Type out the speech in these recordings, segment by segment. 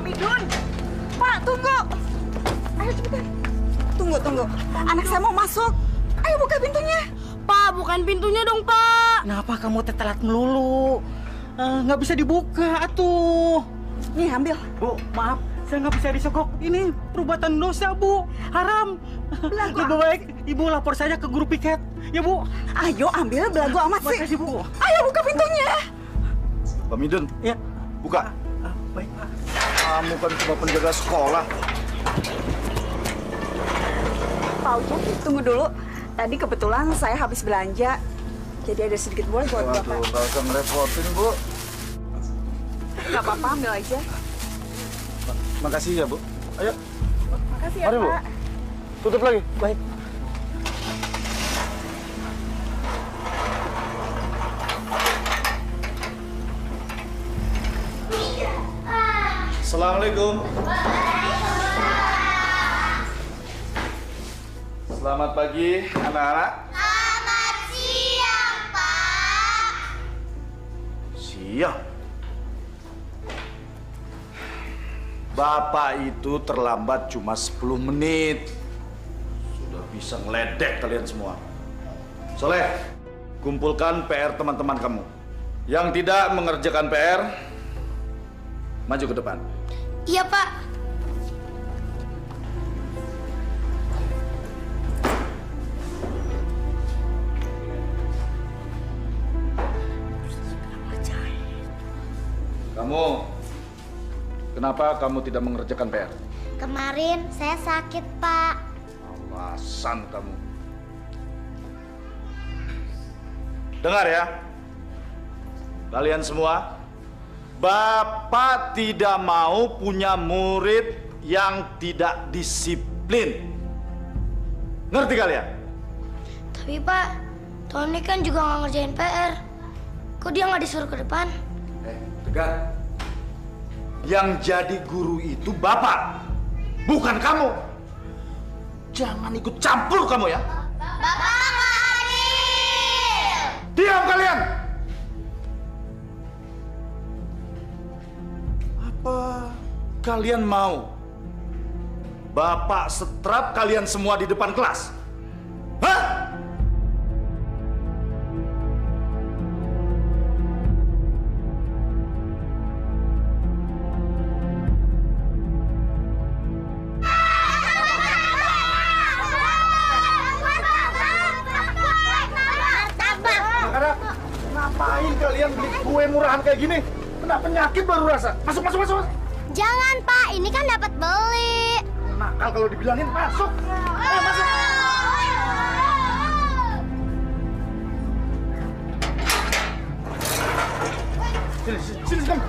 Midun. Pak, tunggu. Ayo cepetan. Tunggu. Anak saya mau masuk. Ayo buka pintunya. Pak, bukan pintunya dong, Pak. Kenapa kamu telat melulu? Nggak bisa dibuka, atuh. Nih, ambil. Bu, maaf. Saya nggak bisa disogok. Ini perbuatan dosa, Bu. Haram. Lebih baik Ibu lapor saja ke guru piket. Ya, Bu. Ayo ambil, belagu amat sih. Makasih, Bu. Ayo buka pintunya. Pak Midun, Ya. buka. Baik, Pak. Kamu kan cuma penjaga sekolah. Pak Ujang, tunggu dulu. Tadi kebetulan saya habis belanja. Jadi ada sedikit boleh buat Waduh, Bapak. nggak usah ngerepotin, Bu. Nggak apa-apa, ambil aja. Makasih ya, Bu. Ayo, Makasih ya, Mari, Bu. Pak. tutup lagi. Baik. Assalamualaikum. Selamat pagi, anak-anak. Selamat siang, Pak. Siang. Bapak itu terlambat cuma 10 menit. Sudah bisa ngeledek kalian semua. Soleh, kumpulkan PR teman-teman kamu. Yang tidak mengerjakan PR, maju ke depan. Iya, Pak. Kamu, kenapa kamu tidak mengerjakan PR? Kemarin saya sakit, Pak. Alasan kamu. Dengar ya, kalian semua, Bapak tidak mau punya murid yang tidak disiplin. Ngerti kalian? Tapi, Pak, Tony kan juga nggak ngerjain PR. Kok dia nggak disuruh ke depan? Tegar. Yang jadi guru itu Bapak, bukan kamu. Jangan ikut campur kamu ya. Bapak nggak adil! Diam kalian! Apa kalian mau Bapak setrap kalian semua di depan kelas? Hah? Anak-anak, ngapain kalian beli kue murahan kayak gini? Kena penyakit baru rasa. Masuk. Jangan, Pak. Ini kan dapat beli. Nakal kalau dibilangin masuk. Ayo masuk. Sini kamu.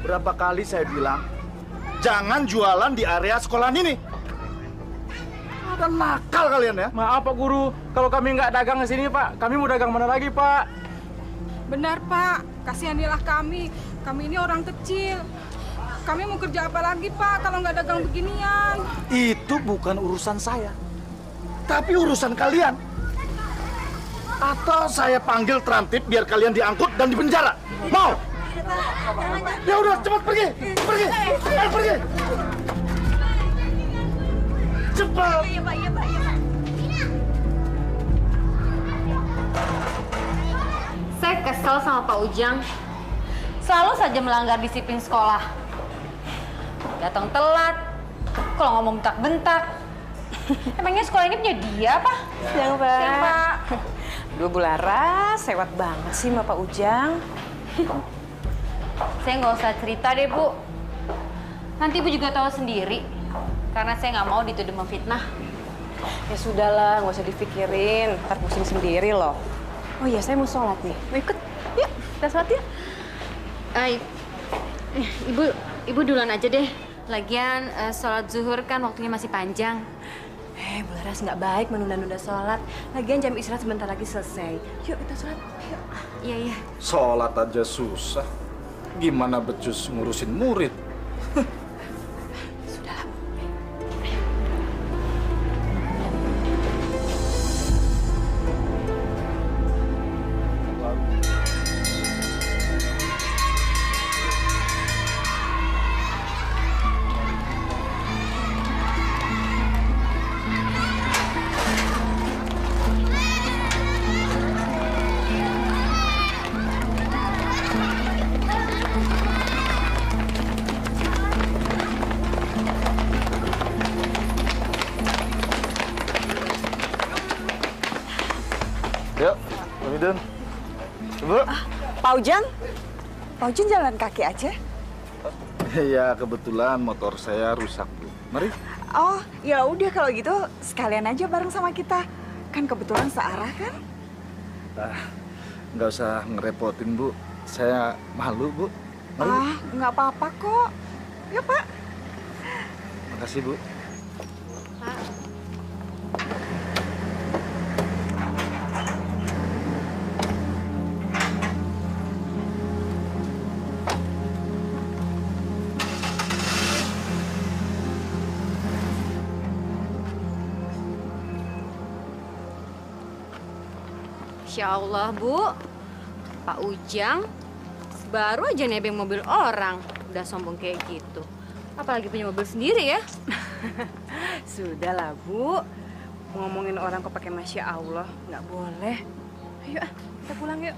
Berapa kali saya bilang, jangan jualan di area sekolahan ini. Ada nakal kalian ya. Maaf, Pak Guru. Kalau kami nggak dagang di sini, Pak, kami mau dagang mana lagi, Pak? Benar, Pak. Kasihanilah kami. Kami ini orang kecil. Kami mau kerja apa lagi, Pak, kalau nggak dagang beginian? Itu bukan urusan saya, tapi urusan kalian. Atau saya panggil Trantip biar kalian diangkut dan dipenjara. Mau? Ya udah, cepat pergi. Ayo pergi. Cepat. Iya, Pak. Saya kesel sama Pak Ujang. Selalu saja melanggar disiplin sekolah. Datang telat, kalau ngomong bentak-bentak. Emangnya sekolah ini punya dia apa? Siang, Pak. Siang, Pak. Duh, Bu Laras, sewot banget sih sama Pak Ujang. Saya nggak usah cerita deh, Bu. Nanti Ibu juga tahu sendiri. Karena saya nggak mau dituduh memfitnah. Ya sudahlah, nggak usah dipikirin. Ntar pusing sendiri loh. Oh iya, saya mau sholat nih. Mau ikut? Yuk, kita sholat yuk. Ibu duluan aja deh. Lagian sholat zuhur kan waktunya masih panjang. Bu Laras, nggak baik menunda-nunda sholat. Lagian jam istirahat sebentar lagi selesai. Yuk, kita sholat. Yuk. Iya. Sholat aja susah. Gimana becus ngurusin murid? Sudahlah. Midun. Bu. Pak Ujang? Pak Ujang jalan kaki aja? Ya, kebetulan motor saya rusak, Bu. Mari. Oh, ya udah kalau gitu sekalian aja bareng sama kita. Kan kebetulan searah kan? Nggak usah ngerepotin, Bu. Saya malu, Bu. Mari. Nggak apa-apa kok. Ya, Pak. Makasih, Bu. Masya Allah, Bu. Pak Ujang baru aja nebeng mobil orang. Udah sombong kayak gitu. Apalagi punya mobil sendiri ya. Sudahlah, Bu. Ngomongin orang kok pakai Masya Allah, nggak boleh. Ayo, kita pulang yuk.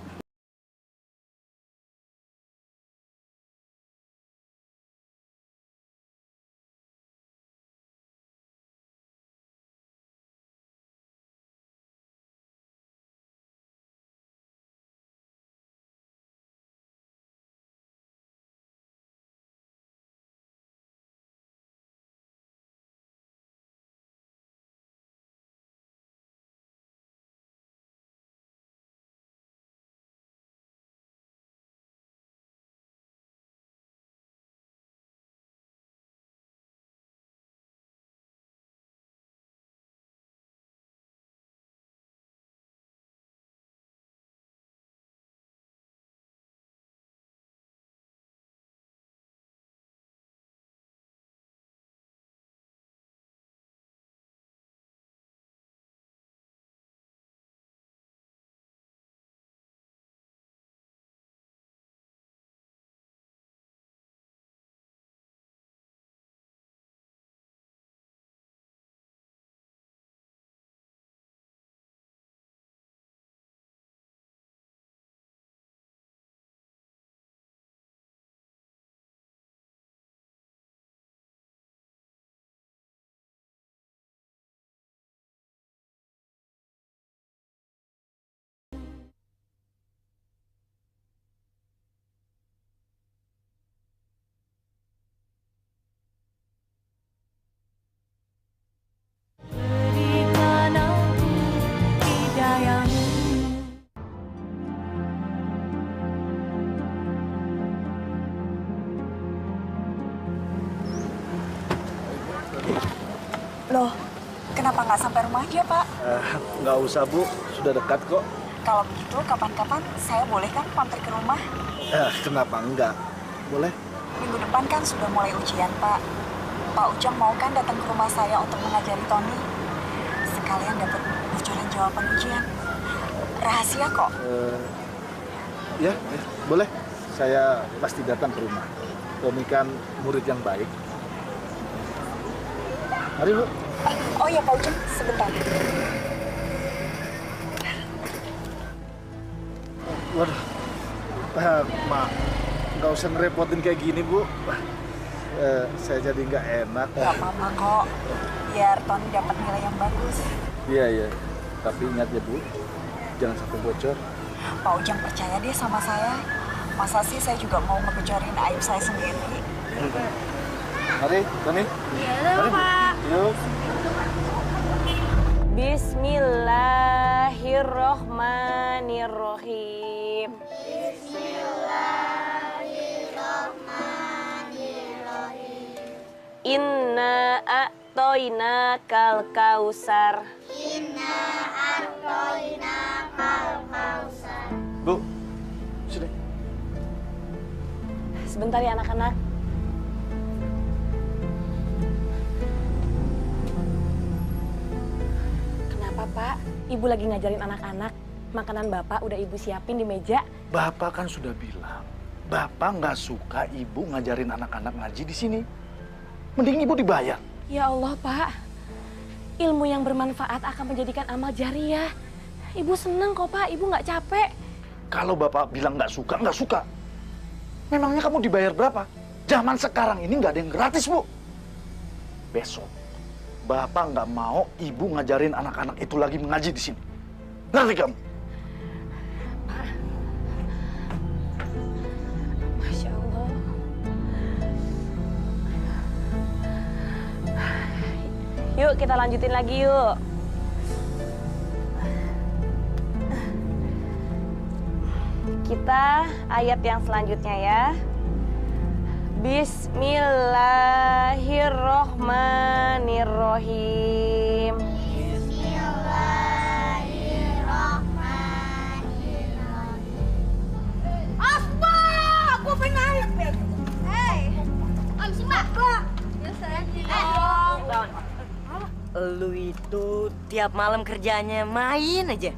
Loh, kenapa nggak sampai rumah aja, Pak? Nggak usah, Bu. Sudah dekat kok. Kalau begitu, kapan-kapan saya boleh kan mampir ke rumah? Kenapa enggak? Boleh? Minggu depan kan sudah mulai ujian, Pak. Pak Ujang mau kan datang ke rumah saya untuk mengajari Tony? Sekalian dapat bocoran jawaban ujian. Rahasia kok. Ya, boleh. Saya pasti datang ke rumah. Tony kan murid yang baik. Mari, Bu. Oh ya, Pak Ujang, sebentar. Waduh, Mak, nggak usah ngerepotin kayak gini, Bu. Saya jadi nggak enak. Nggak apa-apa kok, biar Tony dapat nilai yang bagus. Iya. Tapi ingat ya, Bu, jangan sampai bocor. Pak Ujang percaya deh sama saya. Masa sih saya juga mau ngebocorin aib saya sendiri? Mari, Tony. Iya, Pak. Yuk. Bismillahirrohmanirrohim. Inna a'toina kal kausar. Bu, sini. Sebentar ya anak-anak. Kenapa, Pak? Ibu lagi ngajarin anak-anak. Makanan Bapak udah Ibu siapin di meja. Bapak kan sudah bilang, Bapak nggak suka Ibu ngajarin anak-anak ngaji di sini. Mending Ibu dibayar. Ya Allah, Pak. Ilmu yang bermanfaat akan menjadikan amal jariah. Ibu seneng kok, Pak. Ibu nggak capek. Kalau Bapak bilang nggak suka, nggak suka. Memangnya kamu dibayar berapa? Zaman sekarang ini nggak ada yang gratis, Bu. Besok, Bapak nggak mau Ibu ngajarin anak-anak itu lagi mengaji di sini. Ngerti kamu? Yuk kita lanjutin lagi yuk. Kita ayat yang selanjutnya ya. Bismillahirrohmanirrohim. Lu itu tiap malam kerjanya main aja,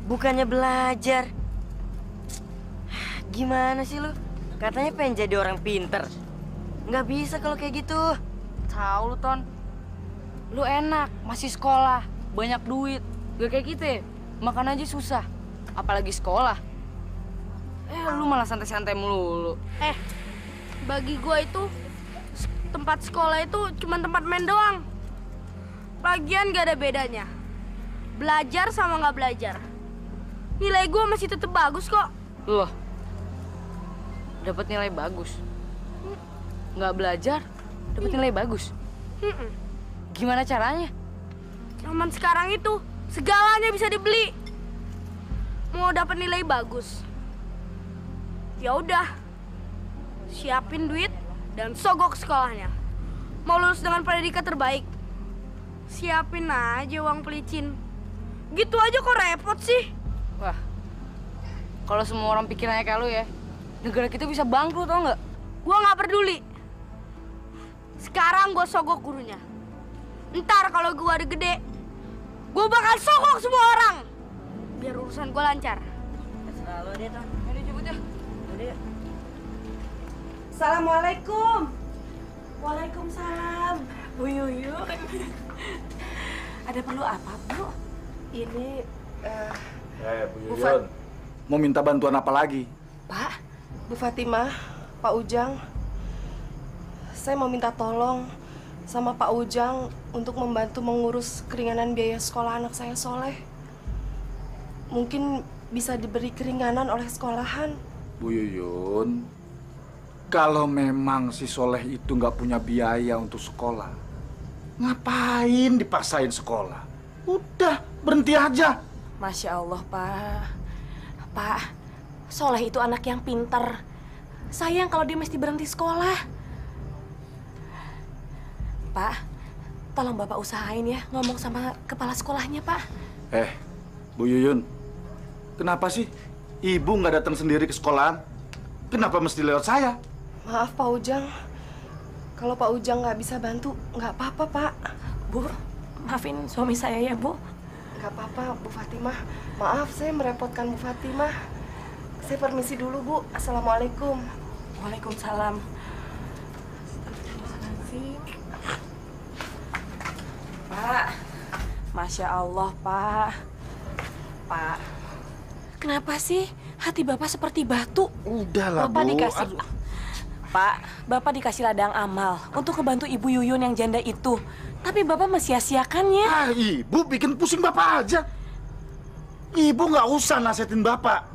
bukannya belajar. Gimana sih lu? Katanya pengen jadi orang pinter. Nggak bisa kalau kayak gitu. Tahu lu, Ton. Lu enak, masih sekolah, banyak duit. Gak kayak gitu ya, makan aja susah. Apalagi sekolah. Lu malah santai-santai melulu. Bagi gua itu tempat sekolah itu cuma tempat main doang. Lagian gak ada bedanya. Belajar sama nggak belajar. Nilai gua masih tetap bagus kok. Loh, dapat nilai bagus. Nggak belajar, dapat nilai bagus. Gimana caranya? Zaman sekarang itu segalanya bisa dibeli. Mau dapat nilai bagus, ya udah siapin duit dan sogok sekolahnya. Mau lulus dengan predikat terbaik, siapin aja uang pelicin. Gitu aja kok repot sih. Wah, kalau semua orang pikirannya kayak lu ya, negara kita bisa bangkrut, tau nggak? Gua nggak peduli. Sekarang gua sogok gurunya. Ntar kalau gua udah gede, gua bakal sogok semua orang. Biar urusan gua lancar. Selalu deh, Ton. Ayo cabut ya. Udah ya. Assalamualaikum. Waalaikumsalam. Bu Yuyu. Ada perlu apa, Bu? Ini Bu Yuyun, mau minta bantuan apa lagi? Pak, Bu Fatimah, Pak Ujang, saya mau minta tolong sama Pak Ujang untuk membantu mengurus keringanan biaya sekolah anak saya Soleh. Mungkin bisa diberi keringanan oleh sekolahan. Bu Yuyun, kalau memang si Soleh itu nggak punya biaya untuk sekolah, ngapain dipaksain sekolah? Udah, berhenti aja. Masya Allah, Pak. Pak, Soleh itu anak yang pinter. Sayang kalau dia mesti berhenti sekolah. Pak, tolong Bapak usahain ya ngomong sama kepala sekolahnya, Pak. Bu Yuyun, kenapa sih Ibu nggak datang sendiri ke sekolahan? Kenapa mesti lewat saya? Maaf, Pak Ujang. Kalau Pak Ujang nggak bisa bantu, nggak apa-apa, Pak. Bu, maafin suami saya ya, Bu. Nggak apa-apa, Bu Fatimah. Maaf, saya merepotkan Bu Fatimah. Saya permisi dulu, Bu. Assalamualaikum. Waalaikumsalam. Pak, Masya Allah, Pak. Pak, kenapa sih hati Bapak seperti batu? Udahlah, Bapak Bu. dikasih... Pak, Bapak dikasih ladang amal untuk ngebantu Ibu Yuyun yang janda itu. Tapi Bapak mesia-siakannya. Ibu bikin pusing Bapak aja. Ibu nggak usah nasihatin Bapak.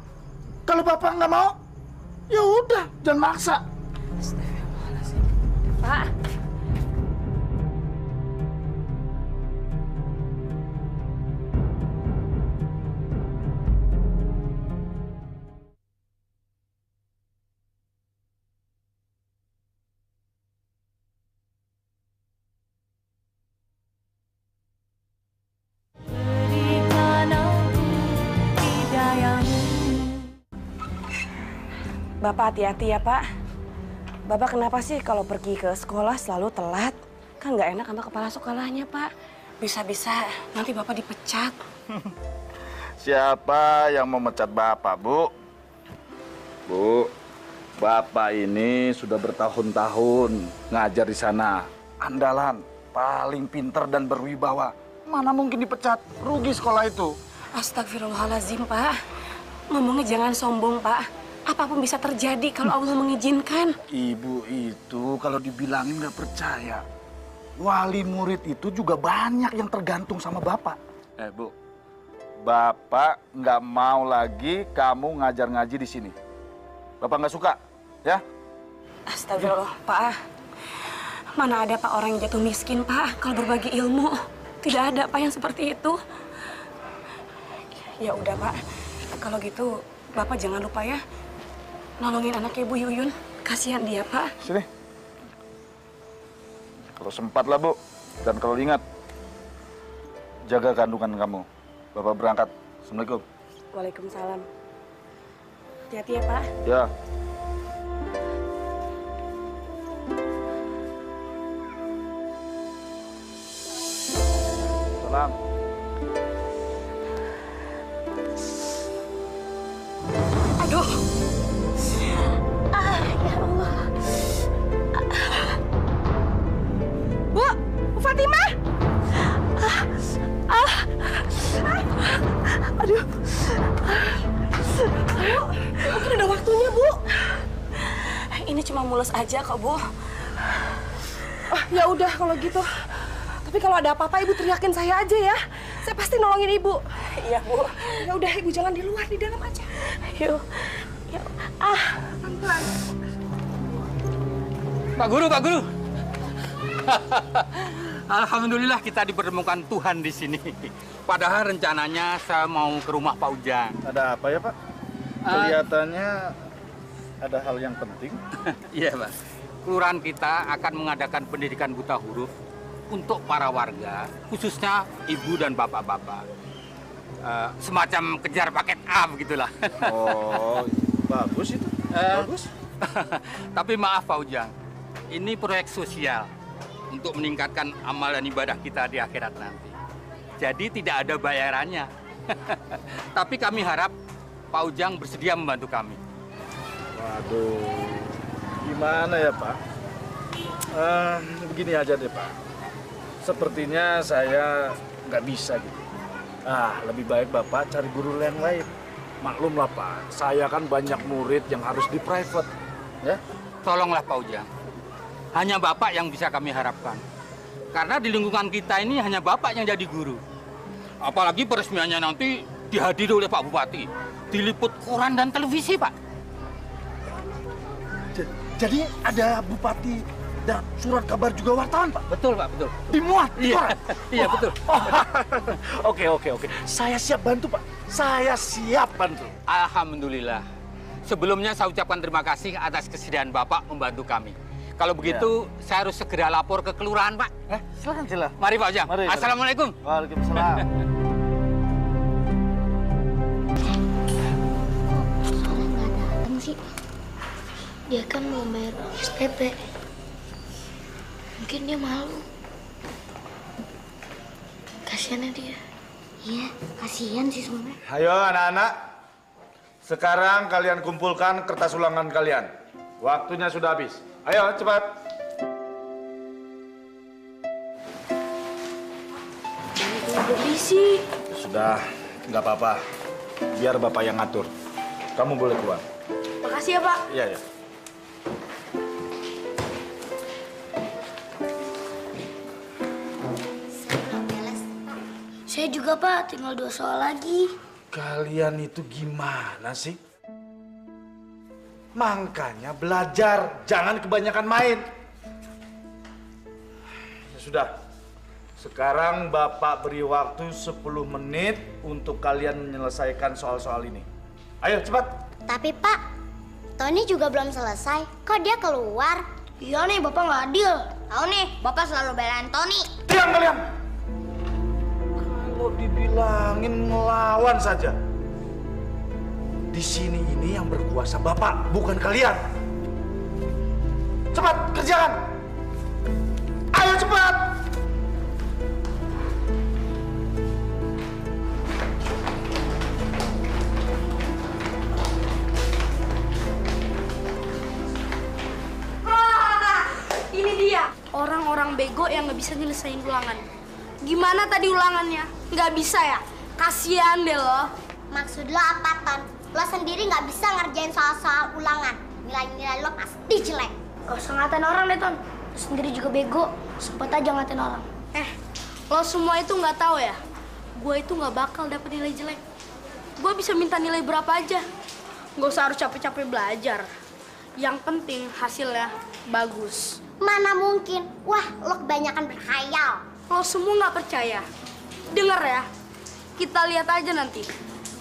Kalau Bapak nggak mau, ya udah, jangan maksa. Astagfirullahaladzim. Pak. Bapak hati-hati ya, Pak. Bapak kenapa sih kalau pergi ke sekolah selalu telat? Kan nggak enak sama kepala sekolahnya, Pak. Bisa-bisa nanti Bapak dipecat. Siapa yang memecat Bapak, Bu? Bu, Bapak ini sudah bertahun-tahun ngajar di sana. Andalan, paling pinter dan berwibawa. Mana mungkin dipecat? Rugi sekolah itu. Astagfirullahaladzim, Pak. Ngomongnya jangan sombong, Pak. Apapun bisa terjadi kalau Allah mengizinkan. Ibu itu kalau dibilangin nggak percaya. Wali murid itu juga banyak yang tergantung sama Bapak. Bu, Bapak nggak mau lagi kamu ngajar ngaji di sini. Bapak nggak suka, ya? Astagfirullah, Pak. Mana ada Pak orang yang jatuh miskin, Pak, kalau berbagi ilmu. Tidak ada, Pak, yang seperti itu. Ya udah, Pak. Kalau gitu, Bapak jangan lupa ya nolongin anaknya Bu Yuyun. Kasihan dia, Pak. Sini. Kalau sempat lah, Bu. Dan kalau ingat, jaga kandungan kamu. Bapak berangkat. Assalamualaikum. Waalaikumsalam. Hati-hati ya, Pak. Ya. Salam. Aduh. Ya Allah. Bu Fatimah. Aduh. Bu, mungkin udah waktunya, Bu. Ini cuma mulus aja kok, Bu. Oh, ya udah kalau gitu. Tapi kalau ada apa-apa Ibu teriakin saya aja ya. Saya pasti nolongin Ibu. Iya, Bu. Ya udah Ibu jangan di luar, di dalam aja. Yuk. Yuk. Pelan-pelan. Pak Guru, Pak Guru. Alhamdulillah kita dipertemukan Tuhan di sini. Padahal rencananya saya mau ke rumah Pak Ujang. Ada apa ya, Pak? Kelihatannya ada hal yang penting. Iya, Pak. Kelurahan kita akan mengadakan pendidikan buta huruf untuk para warga, khususnya ibu dan bapak-bapak. Semacam kejar paket A begitulah. Oh, bagus itu. Bagus. Tapi maaf Pak Ujang, ini proyek sosial untuk meningkatkan amal dan ibadah kita di akhirat nanti. Jadi tidak ada bayarannya. Tapi kami harap Pak Ujang bersedia membantu kami. Waduh, gimana ya Pak? Begini aja deh Pak. Sepertinya saya nggak bisa gitu. Lebih baik Bapak cari guru yang lain. Maklum lah Pak, saya kan banyak murid yang harus di private. Ya? Tolonglah Pak Ujang. Hanya Bapak yang bisa kami harapkan. Karena di lingkungan kita ini hanya Bapak yang jadi guru. Apalagi peresmiannya nanti dihadiri oleh Pak Bupati. Diliput koran dan televisi, Pak. Jadi ada Bupati dan surat kabar juga wartawan, Pak? Betul, Pak, betul. Dimuat di koran? Iya, betul. Oke. Saya siap bantu, Pak. Saya siap bantu. Alhamdulillah. Sebelumnya saya ucapkan terima kasih atas kesediaan Bapak membantu kami. Kalau begitu, saya harus segera lapor ke kelurahan, Pak. Silakan. Mari, Pak Ujang. Mari. Assalamualaikum. Waalaikumsalam. Nggak datang sih. Dia kan mau bayar SPP. Mungkin dia malu. Kasiannya dia. Iya, kasihan sih sebenarnya. Ayo anak-anak. Sekarang kalian kumpulkan kertas ulangan kalian. Waktunya sudah habis. Ayo, cepat. Berisi. Sudah, nggak apa-apa. Biar Bapak yang ngatur. Kamu boleh keluar. Makasih ya, Pak. Iya. Saya juga, Pak. Tinggal 2 soal lagi. Kalian itu gimana sih? Makanya belajar, jangan kebanyakan main. Ya sudah, sekarang Bapak beri waktu 10 menit untuk kalian menyelesaikan soal-soal ini. Ayo cepat. Tapi Pak, Tony juga belum selesai. Kok dia keluar? Iya nih, Bapak nggak adil. Tahu nih, Bapak selalu belain Tony. Diam kalian! Kalau dibilangin melawan saja. Di sini ini yang berkuasa Bapak, bukan kalian. Cepat, kerjakan! Ayo cepat! Ini dia, orang-orang bego yang nggak bisa nyelesain ulangan. Gimana tadi ulangannya? Nggak bisa ya? Kasian deh lo. Maksud lo apa, Ton? Lo sendiri nggak bisa ngerjain soal-soal ulangan. Nilai-nilai lo pasti jelek. Gak usah ngatain orang deh, Ton. Lo sendiri juga bego, sempet aja ngatain orang. Lo semua itu nggak tahu ya? Gue itu nggak bakal dapet nilai jelek. Gue bisa minta nilai berapa aja. Gak usah harus capek-capek belajar. Yang penting hasilnya bagus. Mana mungkin? Wah, lo kebanyakan berkhayal. Lo semua nggak percaya? Dengar ya, kita lihat aja nanti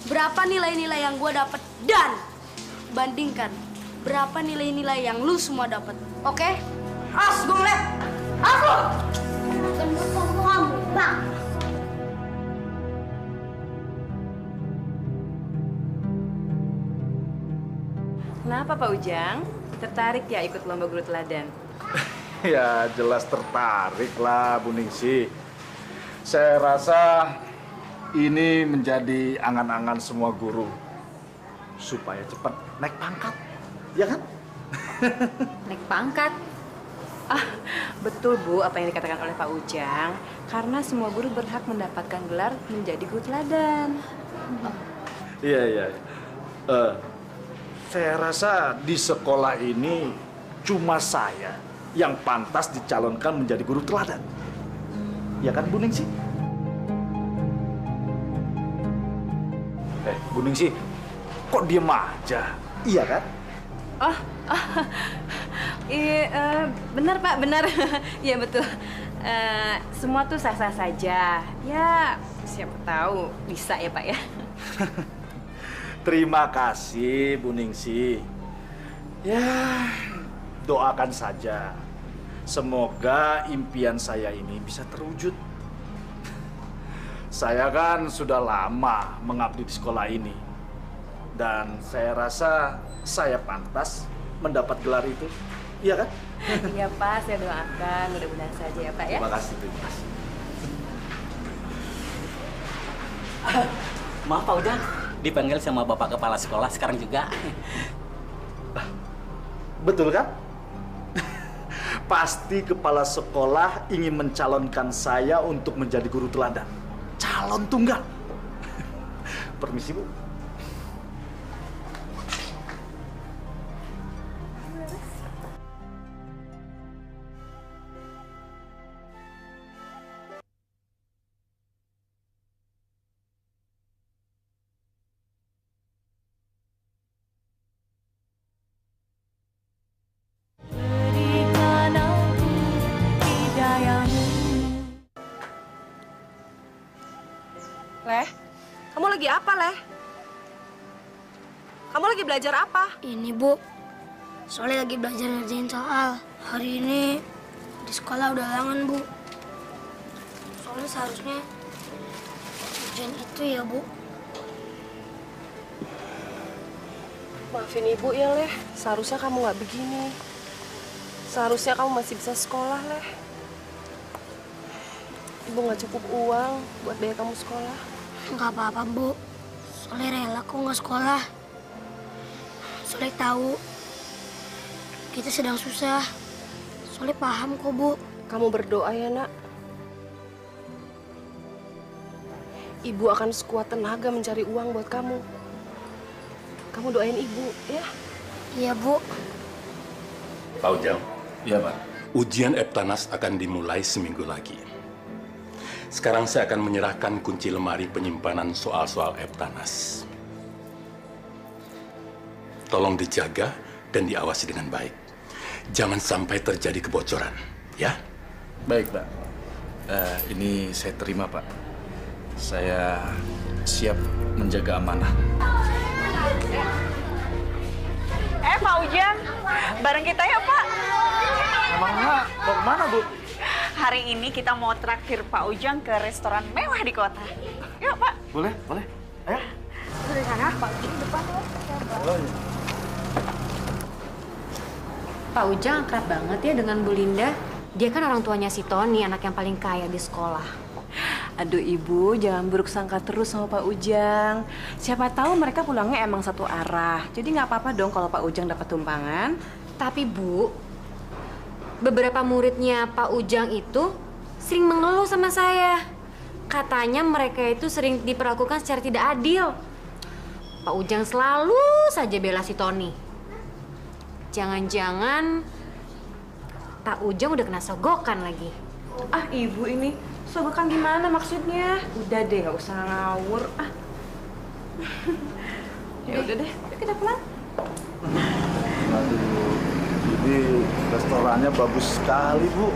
berapa nilai-nilai yang gue dapet dan bandingkan berapa nilai-nilai yang lu semua dapet. Oke? As, gue ngeliat. As lo! Gendut kamu, Bang. Kenapa Pak Ujang? Tertarik ya ikut lomba guru teladan? Ya jelas tertarik lah Bu Ningsih. Saya rasa ini menjadi angan-angan semua guru supaya cepat naik pangkat, ya kan? Naik pangkat? Ah, betul Bu apa yang dikatakan oleh Pak Ujang. Karena semua guru berhak mendapatkan gelar menjadi guru teladan. Iya. Saya rasa di sekolah ini cuma saya yang pantas dicalonkan menjadi guru teladan. Ya kan Bu Ningsih? Bu Ningsih, kok diem aja? Iya kan? Iya, benar Pak, benar. Iya betul. Semua tuh sah-sah saja. Ya, siapa tahu bisa ya Pak ya. Terima kasih Bu Ningsih. Ya, doakan saja. Semoga impian saya ini bisa terwujud. Saya kan sudah lama mengabdi di sekolah ini. Dan saya rasa saya pantas mendapat gelar itu. Iya kan? Iya Pak, saya doakan mudah-mudahan saja ya Pak ya. Terima kasih. Maaf Pak Ujang, dipanggil sama Bapak Kepala Sekolah sekarang juga. Betul kan? Pasti kepala sekolah ingin mencalonkan saya untuk menjadi guru teladan. Calon tunggal. Permisi Bu. Leh, kamu lagi apa, Leh? Kamu lagi belajar apa? Ini Bu, soalnya lagi belajar ngerjain soal. Hari ini di sekolah udah halangan Bu. Soalnya seharusnya ujian itu ya Bu. Maafin Ibu ya, Leh. Seharusnya kamu nggak begini. Seharusnya kamu masih bisa sekolah, Leh. Ibu nggak cukup uang buat biaya kamu sekolah. Nggak apa-apa Bu, soalnya rela kok nggak sekolah. Soalnya tahu kita sedang susah. Soalnya paham kok Bu. Kamu berdoa ya, Nak. Ibu akan sekuat tenaga mencari uang buat kamu. Kamu doain Ibu, ya? Iya, Bu. Pak Ujang. Iya, Pak. Ujian Eptanas akan dimulai seminggu lagi. Sekarang saya akan menyerahkan kunci lemari penyimpanan soal-soal Eptanas. Tolong dijaga dan diawasi dengan baik. Jangan sampai terjadi kebocoran, ya? Baik, Pak. Ini saya terima, Pak. Saya siap menjaga amanah. Pak Ujang, bareng kita ya Pak. Emangnya mau kemana, Bu? Hari ini kita mau traktir Pak Ujang ke restoran mewah di kota. Yuk Pak. Boleh. Ayo. Dari sana, Pak Ujang depan ya. Oh, iya. Pak Ujang akrab banget ya dengan Bu Linda. Dia kan orang tuanya si Tony, anak yang paling kaya di sekolah. Aduh Ibu, jangan buruk sangka terus sama Pak Ujang. Siapa tahu mereka pulangnya emang satu arah. Jadi nggak apa-apa dong kalau Pak Ujang dapat tumpangan. Tapi Bu, beberapa muridnya Pak Ujang itu sering mengeluh sama saya. Katanya mereka itu sering diperlakukan secara tidak adil. Pak Ujang selalu saja bela si Tony. Jangan-jangan Pak Ujang udah kena sogokan lagi. Ah Ibu ini, sogokan gimana maksudnya? Udah deh, nggak usah ngawur. Ya udah deh, yuk kita pulang. Aduh, ini restorannya bagus sekali, Bu.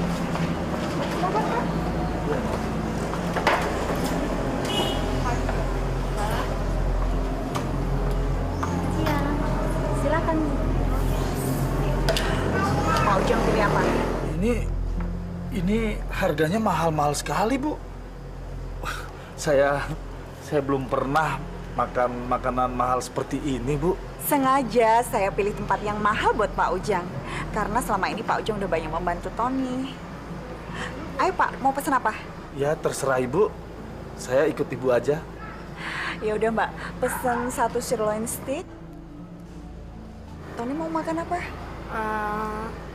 Silakan. Pak Ujang pilih apa? Ini harganya mahal-mahal sekali, Bu. Saya belum pernah makan makanan mahal seperti ini, Bu. Sengaja saya pilih tempat yang mahal buat Pak Ujang. Karena selama ini Pak Ujang udah banyak membantu Tony. Ayo Pak, mau pesan apa? Ya, terserah Ibu. Saya ikut Ibu aja. Ya udah Mbak, pesan 1 sirloin steak. Tony mau makan apa?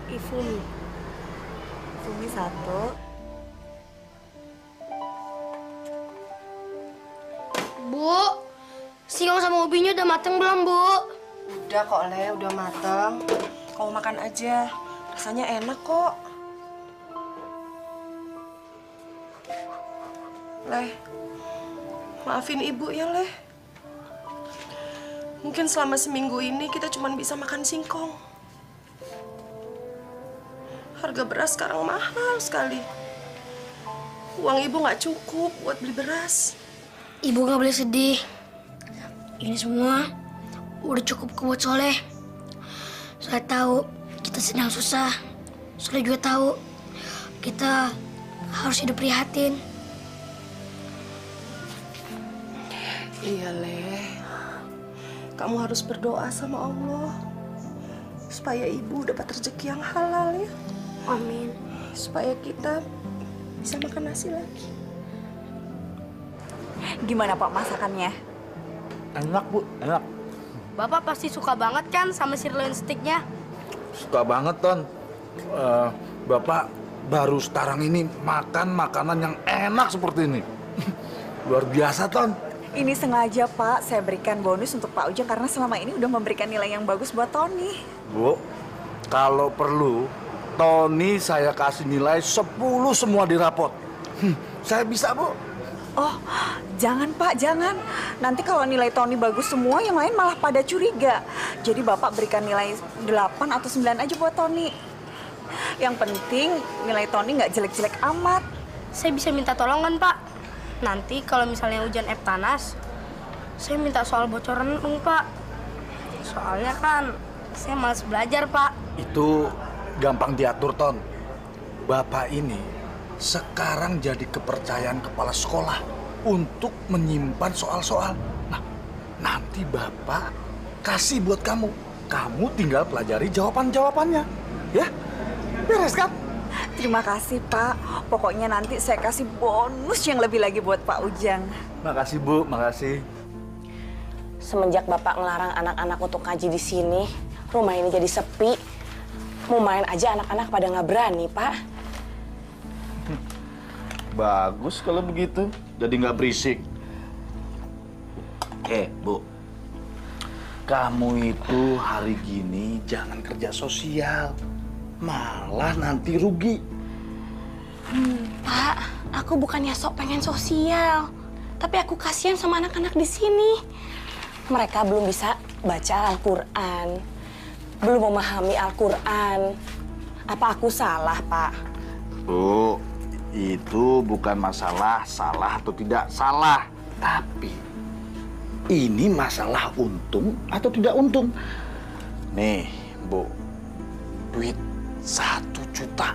Ifumi. Ifumi 1. Bu, singkong sama ubinya udah mateng belum, Bu? Udah kok, Le, udah mateng. Kamu makan aja, rasanya enak kok. Leh, maafin Ibu ya, Leh. Mungkin selama seminggu ini kita cuma bisa makan singkong. Harga beras sekarang mahal sekali. Uang Ibu nggak cukup buat beli beras. Ibu nggak boleh sedih. Ini semua udah cukup buat Soleh. Soleh tahu kita sedang susah. Soleh juga tahu kita harus hidup prihatin. Iya, Leh. Kamu harus berdoa sama Allah supaya Ibu dapat rezeki yang halal ya. Amin. Supaya kita bisa makan nasi lagi. Gimana Pak masakannya? Enak, Bu. Enak. Bapak pasti suka banget kan sama sirloin steaknya? Suka banget, Ton. Bapak baru sekarang ini makan makanan yang enak seperti ini. Luar biasa, Ton. Ini sengaja Pak, saya berikan bonus untuk Pak Ujang karena selama ini udah memberikan nilai yang bagus buat Tony. Bu, kalau perlu, Tony saya kasih nilai 10 semua di rapot. Saya bisa, Bu. Oh, jangan Pak, jangan. Nanti kalau nilai Tony bagus semua, yang lain malah pada curiga. Jadi Bapak berikan nilai 8 atau 9 aja buat Tony. Yang penting nilai Tony nggak jelek-jelek amat. Saya bisa minta tolong kan, Pak? Nanti kalau misalnya hujan Eptanas, saya minta soal bocoran dong, Pak. Soalnya kan saya malas belajar, Pak. Itu gampang diatur, Ton. Bapak ini sekarang jadi kepercayaan kepala sekolah untuk menyimpan soal-soal. Nah, nanti Bapak kasih buat kamu. Kamu tinggal pelajari jawaban-jawabannya. Ya? Beres kan? Terima kasih Pak. Pokoknya nanti saya kasih bonus yang lebih lagi buat Pak Ujang. Makasih Bu, makasih. Semenjak Bapak ngelarang anak-anak untuk ngaji di sini, rumah ini jadi sepi. Mau main aja anak-anak pada nggak berani, Pak. Bagus kalau begitu, jadi nggak berisik. Bu, kamu itu hari gini jangan kerja sosial, malah nanti rugi. Pak, aku bukannya sok pengen sosial, tapi aku kasihan sama anak-anak di sini. Mereka belum bisa baca Al-Quran, belum memahami Al-Quran. Apa aku salah, Pak? Bu, itu bukan masalah salah atau tidak salah, tapi ini masalah untung atau tidak untung. Nih, Bu, duit 1 juta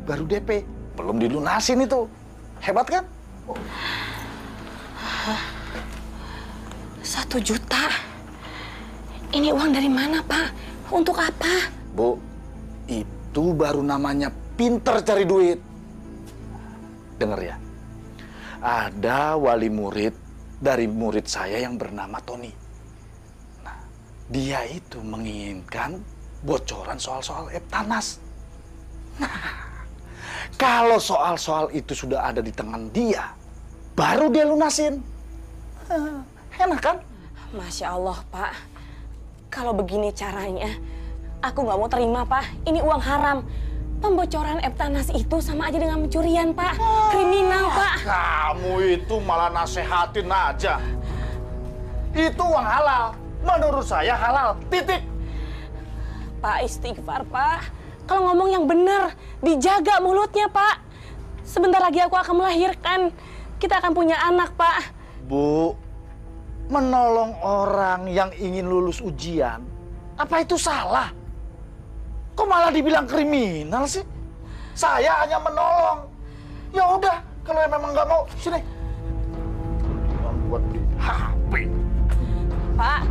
baru DP, belum dilunasin itu. Hebat kan? 1 juta? Ini uang dari mana, Pak? Untuk apa? Bu, itu baru namanya pinter cari duit. Dengar ya, ada wali murid dari murid saya yang bernama Tony. Nah, dia itu menginginkan bocoran soal-soal Eptanas. Nah, kalau soal-soal itu sudah ada di tangan dia, baru dia lunasin. Enak kan? Masya Allah, Pak. Kalau begini caranya, aku nggak mau terima, Pak. Ini uang haram. Pembocoran Eptanas itu sama aja dengan pencurian, Pak. Kriminal, Pak. Kamu itu malah nasehatin aja. Itu uang halal. Menurut saya halal. Titik. Pak, istighfar, Pak. Kalau ngomong yang benar, dijaga mulutnya, Pak. Sebentar lagi aku akan melahirkan. Kita akan punya anak, Pak. Bu, menolong orang yang ingin lulus ujian, apa itu salah? Kok malah dibilang kriminal sih? Saya hanya menolong. Ya udah, kalau memang nggak mau, sini. Buat beli HP. Pak.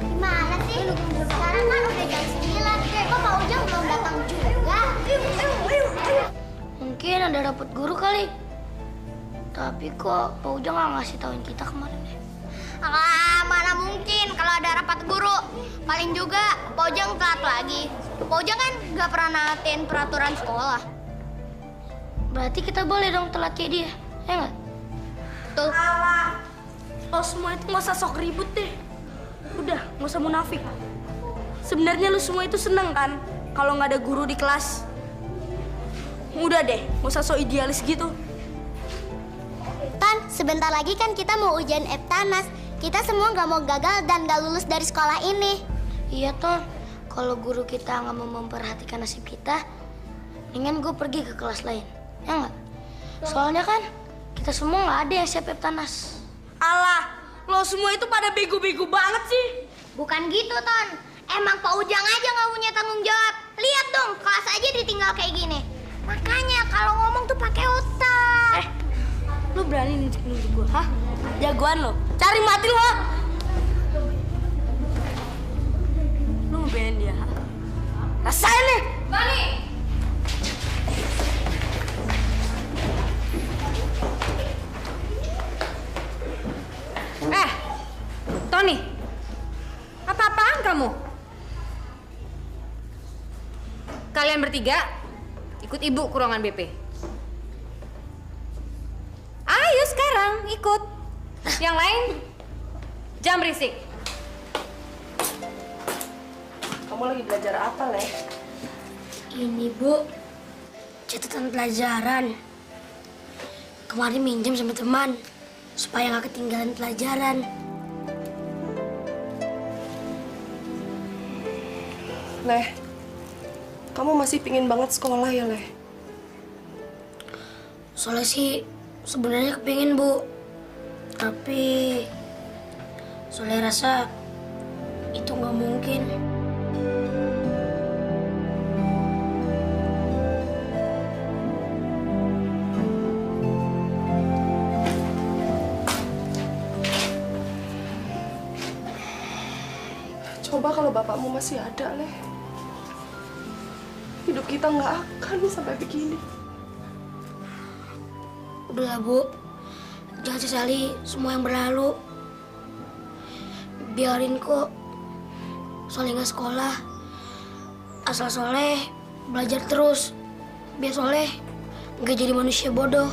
Gimana sih? Sekarang kan udah jam 9. Kok Pak Ujang belum datang juga? Mungkin ada rapat guru kali. Tapi kok Pak Ujang nggak ngasih tauin kita kemarin deh. Mana mungkin kalau ada rapat guru. Paling juga Pak Ujang telat lagi. Pak Ujang kan nggak pernah naatin peraturan sekolah. Berarti kita boleh dong telat kayak dia, ya nggak? Tuh. Lo semua itu nggak usah sok ribut deh. Udah, nggak usah munafik. Sebenarnya lu semua itu seneng kan kalau nggak ada guru di kelas. Udah deh, nggak usah sok idealis gitu. Tan, sebentar lagi kan kita mau ujian Eptanas. Kita semua nggak mau gagal dan nggak lulus dari sekolah ini. Iya, Ton. Kalau guru kita nggak mau memperhatikan nasib kita, mendingan gue pergi ke kelas lain, ya nggak? Soalnya kan kita semua nggak ada yang siap Eptanas. Alah, lo semua itu pada bego-bego banget sih. Bukan gitu, Ton. Emang Pak Ujang aja nggak punya tanggung jawab. Lihat dong, kelas aja ditinggal kayak gini. Makanya kalau ngomong tuh pakai otak. Lu berani nunjuk gua, hah? Jagoan lo. Cari mati lo. Lu ngebelain dia, ha? Rasain nih. Bani. Tony, apa-apaan kamu? Kalian bertiga ikut ibu ke ruangan BP. Ayo sekarang ikut. Yang lain jangan berisik. Kamu lagi belajar apa, Leh? Ini, Bu, catatan pelajaran. Kemarin minjem sama teman supaya nggak ketinggalan pelajaran. Leh, kamu masih pingin banget sekolah ya, Leh? Soalnya sih sebenarnya kepingin, Bu. Tapi Soleh rasa itu nggak mungkin. Coba kalau bapakmu masih ada, Leh. Hidup kita nggak akan sampai begini. Udahlah, Bu. Jangan sesali semua yang berlalu. Biarin kok Soleh nggak sekolah. Asal Soleh belajar terus. Biar Soleh nggak jadi manusia bodoh.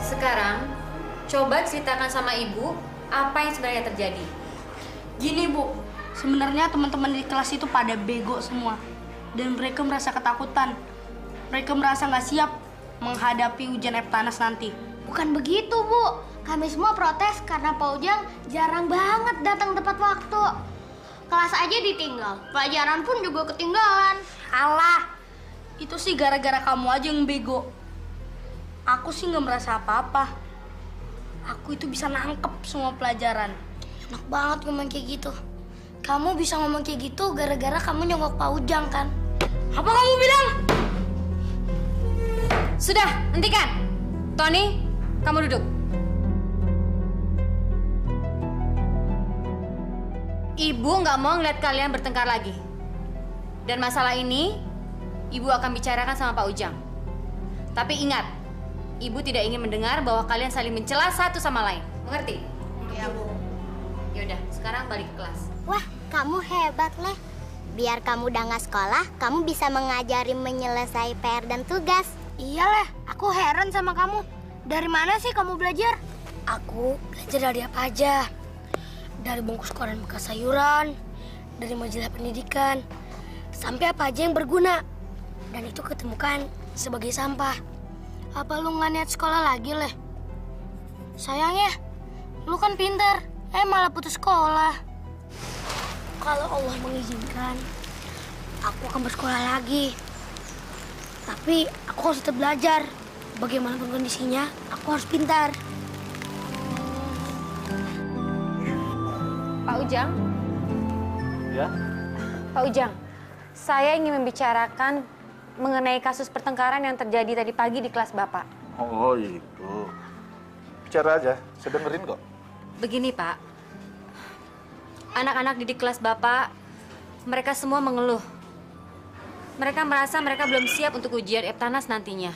Sekarang coba ceritakan sama ibu apa yang sebenarnya terjadi. Gini, Bu. Sebenarnya teman-teman di kelas itu pada bego semua. Dan mereka merasa ketakutan. Mereka merasa nggak siap menghadapi ujian Eptanas nanti. Bukan begitu, Bu. Kami semua protes karena Pak Ujang jarang banget datang tepat waktu. Kelas aja ditinggal, pelajaran pun juga ketinggalan. Alah, itu sih gara-gara kamu aja yang bego. Aku sih nggak merasa apa-apa. Aku itu bisa nangkep semua pelajaran. Enak banget ngomong kayak gitu. Kamu bisa ngomong kayak gitu gara-gara kamu nyogok Pak Ujang kan? Apa kamu bilang? Sudah, hentikan. Tony, kamu duduk. Ibu nggak mau ngeliat kalian bertengkar lagi. Dan masalah ini, Ibu akan bicarakan sama Pak Ujang. Tapi ingat, Ibu tidak ingin mendengar bahwa kalian saling mencela satu sama lain. Mengerti? Iya, Bu. Yaudah, sekarang balik ke kelas. Wah, kamu hebat, Leh. Biar kamu udah nggak sekolah, kamu bisa mengajari menyelesaikan PR dan tugas. Iya, Leh. Aku heran sama kamu. Dari mana sih kamu belajar? Aku belajar dari apa aja. Dari bungkus koran bekas sayuran, dari majalah pendidikan, sampai apa aja yang berguna. Dan itu ketemukan sebagai sampah. Apa lu nggak niat sekolah lagi, Leh? Sayang ya, lu kan pintar, malah putus sekolah. Kalau Allah mengizinkan, aku akan bersekolah lagi. Tapi aku harus tetap belajar. Bagaimanapun kondisinya, aku harus pintar. Pak Ujang? Ya? Pak Ujang, saya ingin membicarakan mengenai kasus pertengkaran yang terjadi tadi pagi di kelas Bapak. Oh itu. Bicara aja, saya dengerin kok. Begini Pak, anak-anak didik kelas Bapak, mereka semua mengeluh. Mereka merasa mereka belum siap untuk ujian Eptanas nantinya.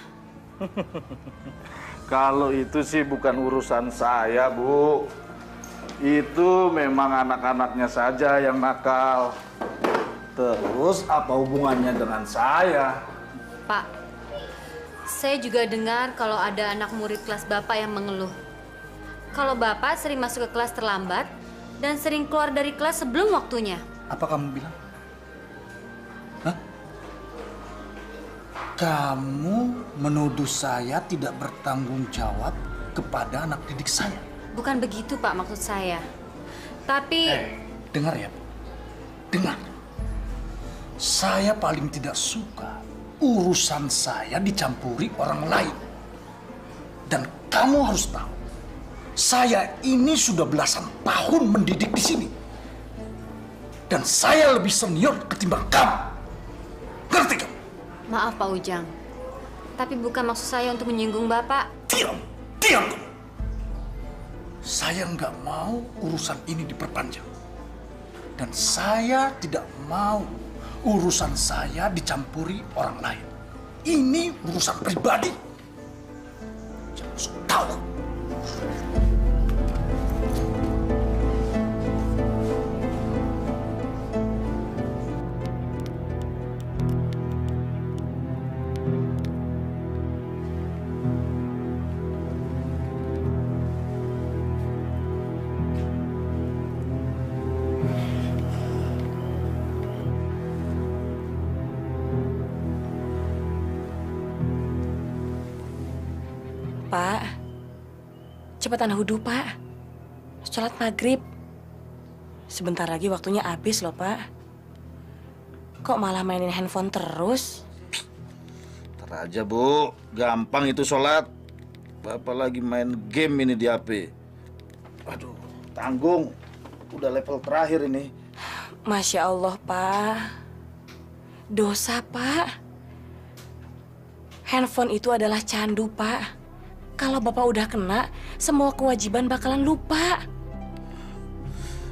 Kalau itu sih bukan urusan saya, Bu. Itu memang anak-anaknya saja yang nakal. Terus apa hubungannya dengan saya? Pak, saya juga dengar kalau ada anak murid kelas Bapak yang mengeluh. Kalau Bapak sering masuk ke kelas terlambat dan sering keluar dari kelas sebelum waktunya. Apa kamu bilang? Hah? Kamu menuduh saya tidak bertanggung jawab kepada anak didik saya. Bukan begitu Pak maksud saya. Tapi... dengar ya, Bu. Dengar. Saya paling tidak suka urusan saya dicampuri orang lain. Dan kamu harus tahu, saya ini sudah belasan tahun mendidik di sini. Dan saya lebih senior ketimbang kamu. Ngerti kamu? Maaf Pak Ujang, tapi bukan maksud saya untuk menyinggung Bapak. Diam kamu. Saya nggak mau urusan ini diperpanjang. Dan saya tidak mau urusan saya dicampuri orang lain. Ini urusan pribadi. Jangan sok tahu. Pak, cepetan wudhu, Pak. Sholat maghrib. Sebentar lagi waktunya habis loh, Pak. Kok malah mainin handphone terus? Ntar aja, Bu. Gampang itu sholat. Bapak lagi main game ini di HP. Aduh, tanggung. Udah level terakhir ini. Masya Allah, Pak. Dosa, Pak. Handphone itu adalah candu, Pak. Kalau Bapak udah kena, semua kewajiban bakalan lupa.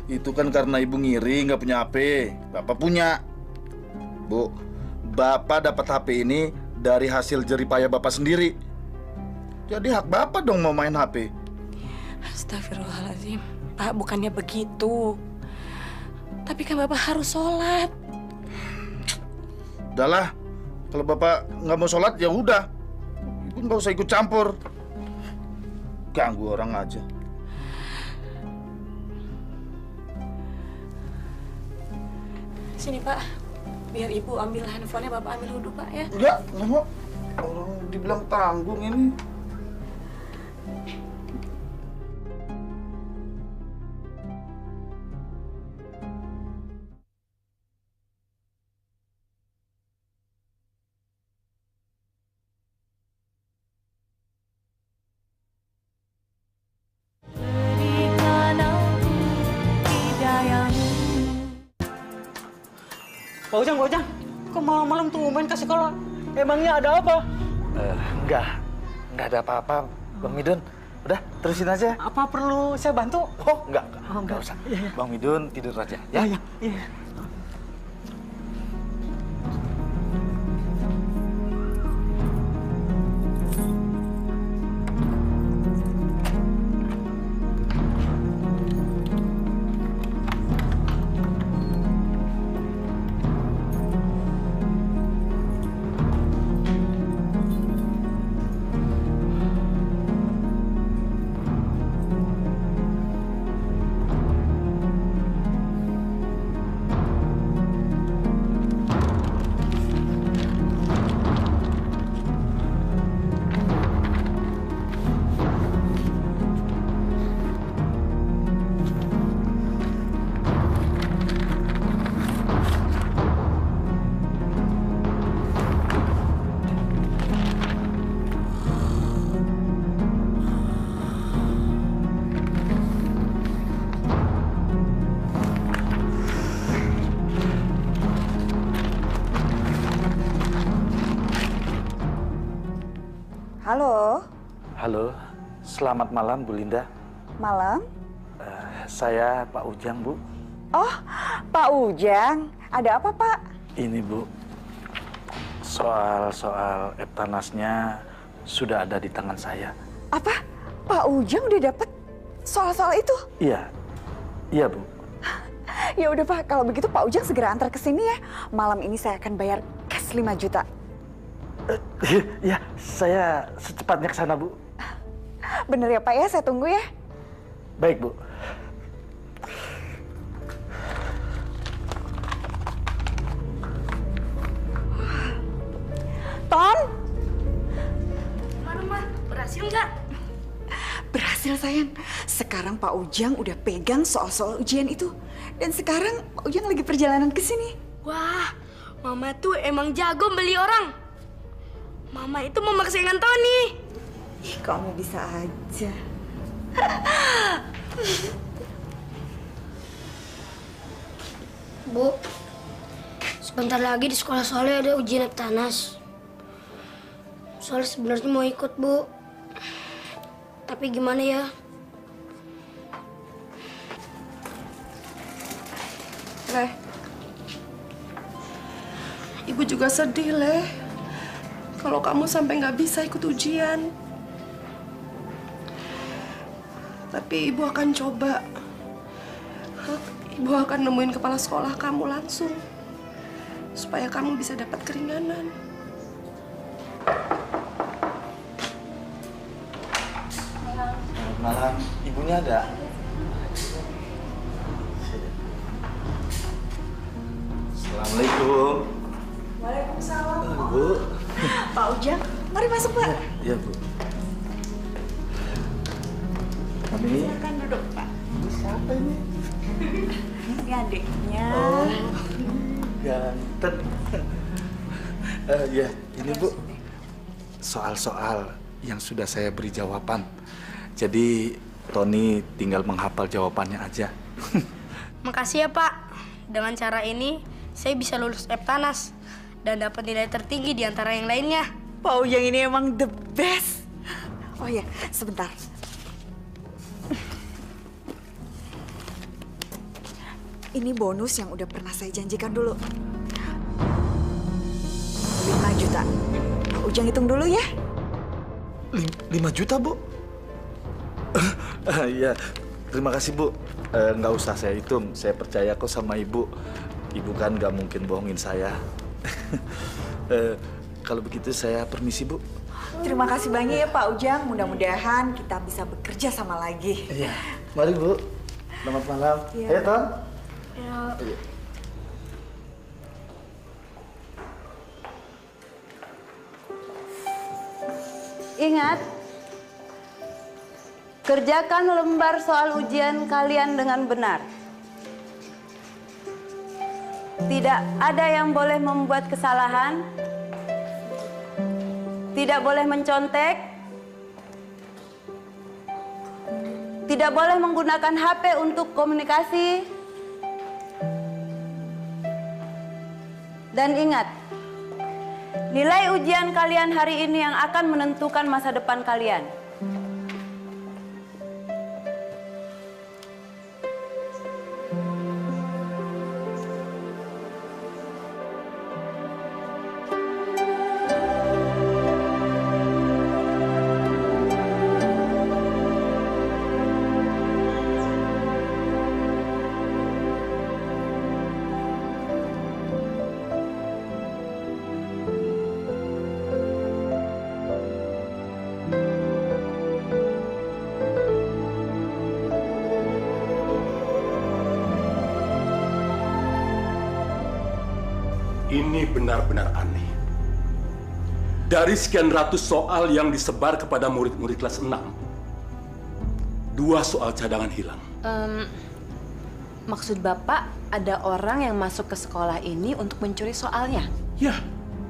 Itu kan karena Ibu ngiri nggak punya HP. Bapak punya. Bu, Bapak dapat HP ini dari hasil jeripaya Bapak sendiri. Jadi hak Bapak dong mau main HP. Astagfirullahaladzim. Pak, bukannya begitu. Tapi kan Bapak harus sholat. Udahlah, kalau Bapak nggak mau sholat ya udah. Ibu nggak usah ikut campur. Ganggu orang aja. Sini, Pak. Biar Ibu ambil handphonenya, Bapak ambil wudhu, Pak, ya. Enggak mau. Orang dibilang tanggung ini. Pak Ujang, kok malam-malam tumben ke sekolah? Emangnya ada apa? nggak ada apa-apa, Bang Midun. Udah, terusin aja. Apa perlu saya bantu? Oh, enggak usah. Bang Midun tidur aja, ya? Iya. Halo. Halo, selamat malam Bu Linda. Malam. Saya Pak Ujang, Bu. Oh, Pak Ujang. Ada apa, Pak? Ini, Bu. Soal Eptanasnya sudah ada di tangan saya. Apa? Pak Ujang udah dapet soal-soal itu? Iya. Iya, Bu. Ya udah, Pak. Kalau begitu Pak Ujang segera antar ke sini ya. Malam ini saya akan bayar cash 5 juta. Ya, saya secepatnya ke sana, Bu. Bener ya, Pak ya? Saya tunggu ya. Baik, Bu. Ton? Gimana, Ma? Berhasil nggak? Berhasil, sayang. Sekarang Pak Ujang udah pegang soal-soal ujian itu. Dan sekarang Pak Ujang lagi perjalanan ke sini. Wah, Mama tuh emang jago beli orang. Mama itu mama kesayangan Tony. Ih, kamu bisa aja. Bu, sebentar lagi di sekolah Soleh ada ujian Eptanas. Soleh sebenarnya mau ikut, Bu. Tapi gimana ya? Leh, Ibu juga sedih, Leh. Kalau kamu sampai nggak bisa ikut ujian. Tapi Ibu akan coba. Ibu akan nemuin kepala sekolah kamu langsung. Supaya kamu bisa dapat keringanan. Selamat malam. Ibunya ada? Assalamualaikum. Waalaikumsalam. Bu. Pak Ujang, mari masuk, Pak. Iya, Bu. Kami. Silakan duduk, Pak. Siapa ini? Ini adiknya. Oh, ganteng. Ya, ini Bu. Soal-soal yang sudah saya beri jawaban. Jadi, Tony tinggal menghafal jawabannya aja. Makasih ya, Pak. Dengan cara ini, saya bisa lulus Eptanas dan dapat nilai tertinggi di antara yang lainnya. Pak Ujang ini emang the best. Oh ya, sebentar. Ini bonus yang udah pernah saya janjikan dulu. 5 juta. Pak Ujang hitung dulu ya. 5 juta, Bu? Iya, terima kasih, Bu. Nggak usah saya hitung, saya percaya kok sama Ibu. Ibu kan nggak mungkin bohongin saya. Kalau begitu saya permisi, Bu. Terima kasih banyak ya Pak Ujang. Mudah-mudahan kita bisa bekerja sama lagi. Iya. Mari, Bu. Selamat malam. Iya. Ayo, Ton. Ya. Ingat, kerjakan lembar soal ujian kalian dengan benar. Tidak ada yang boleh membuat kesalahan, tidak boleh mencontek, tidak boleh menggunakan HP untuk komunikasi, dan ingat, Nilai ujian kalian hari ini yang akan menentukan masa depan kalian. Ini benar-benar aneh. Dari sekian ratus soal yang disebar kepada murid-murid kelas 6, 2 soal cadangan hilang. Maksud Bapak ada orang yang masuk ke sekolah ini untuk mencuri soalnya? Ya,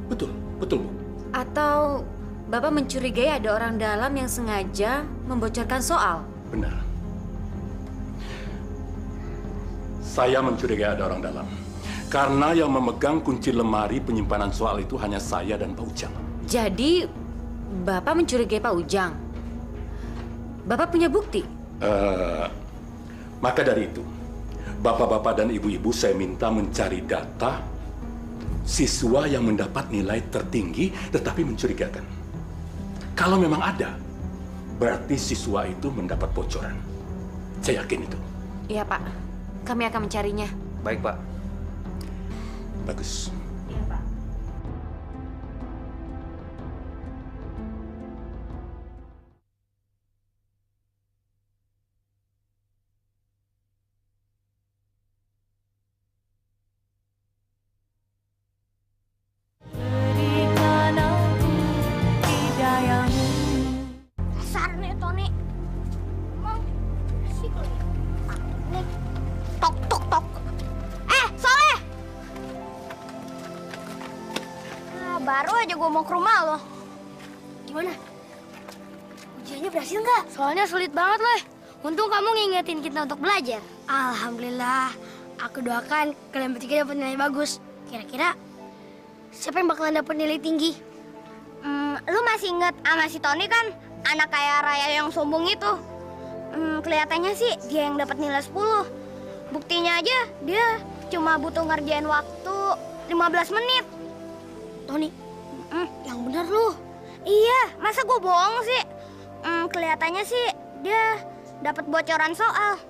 betul, Bu. Atau Bapak mencurigai ada orang dalam yang sengaja membocorkan soal? Benar. Saya mencurigai ada orang dalam. Karena yang memegang kunci lemari penyimpanan soal itu hanya saya dan Pak Ujang. Jadi, Bapak mencurigai Pak Ujang? Bapak punya bukti? Maka dari itu, Bapak-bapak dan Ibu-ibu saya minta mencari data siswa yang mendapat nilai tertinggi tetapi mencurigakan. Kalau memang ada, berarti siswa itu mendapat bocoran. Saya yakin itu. Iya, Pak. Kami akan mencarinya. Baik, Pak. Bagus. Iya, Pak. Dasar nih, Tony. Emang sih nih. Tok, tok, tok. Soleh! Baru aja gue mau ke rumah lo. Gimana? Ujiannya berhasil nggak? Soalnya sulit banget loh. Untung kamu ngingetin kita untuk belajar. Alhamdulillah. Aku doakan kalian bertiga dapat nilai bagus. Kira-kira siapa yang bakalan dapat nilai tinggi? Lu masih inget sama si Tony kan? Anak kaya raya yang sombong itu. Kelihatannya sih dia yang dapat nilai 10. Buktinya aja dia cuma butuh ngerjain waktu 15 menit. Tony, yang bener lu. Iya, masa gue bohong sih? Kelihatannya sih dia dapat bocoran soal.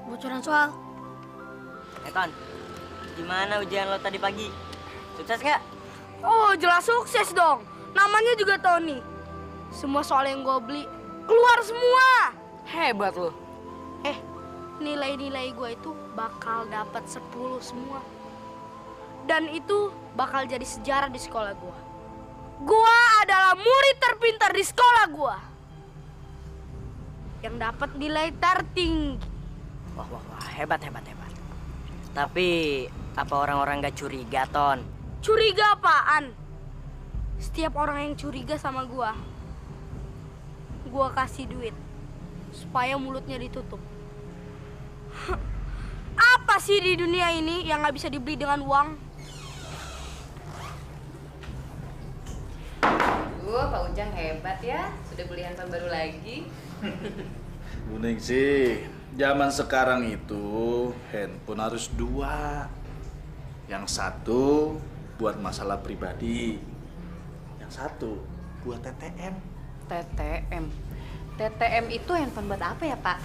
Bocoran soal? Ton, gimana ujian lo tadi pagi? Sukses nggak? Oh, jelas sukses dong. Namanya juga Tony. Semua soal yang gue beli keluar semua. Hebat lo. Nilai-nilai gue itu bakal dapat 10 semua. Dan itu bakal jadi sejarah di sekolah gue. Gue adalah murid terpintar di sekolah gue. Yang dapat nilai tertinggi. Wah, hebat. Tapi apa orang-orang gak curiga, Ton? Curiga apaan? Setiap orang yang curiga sama gue kasih duit supaya mulutnya ditutup. Apa sih di dunia ini yang gak bisa dibeli dengan uang? Pak Ujang hebat ya, sudah beli handphone baru lagi. Bu Ningsih, zaman sekarang itu handphone harus 2. Yang satu buat masalah pribadi, yang satu buat TTM. TTM itu handphone buat apa ya, Pak?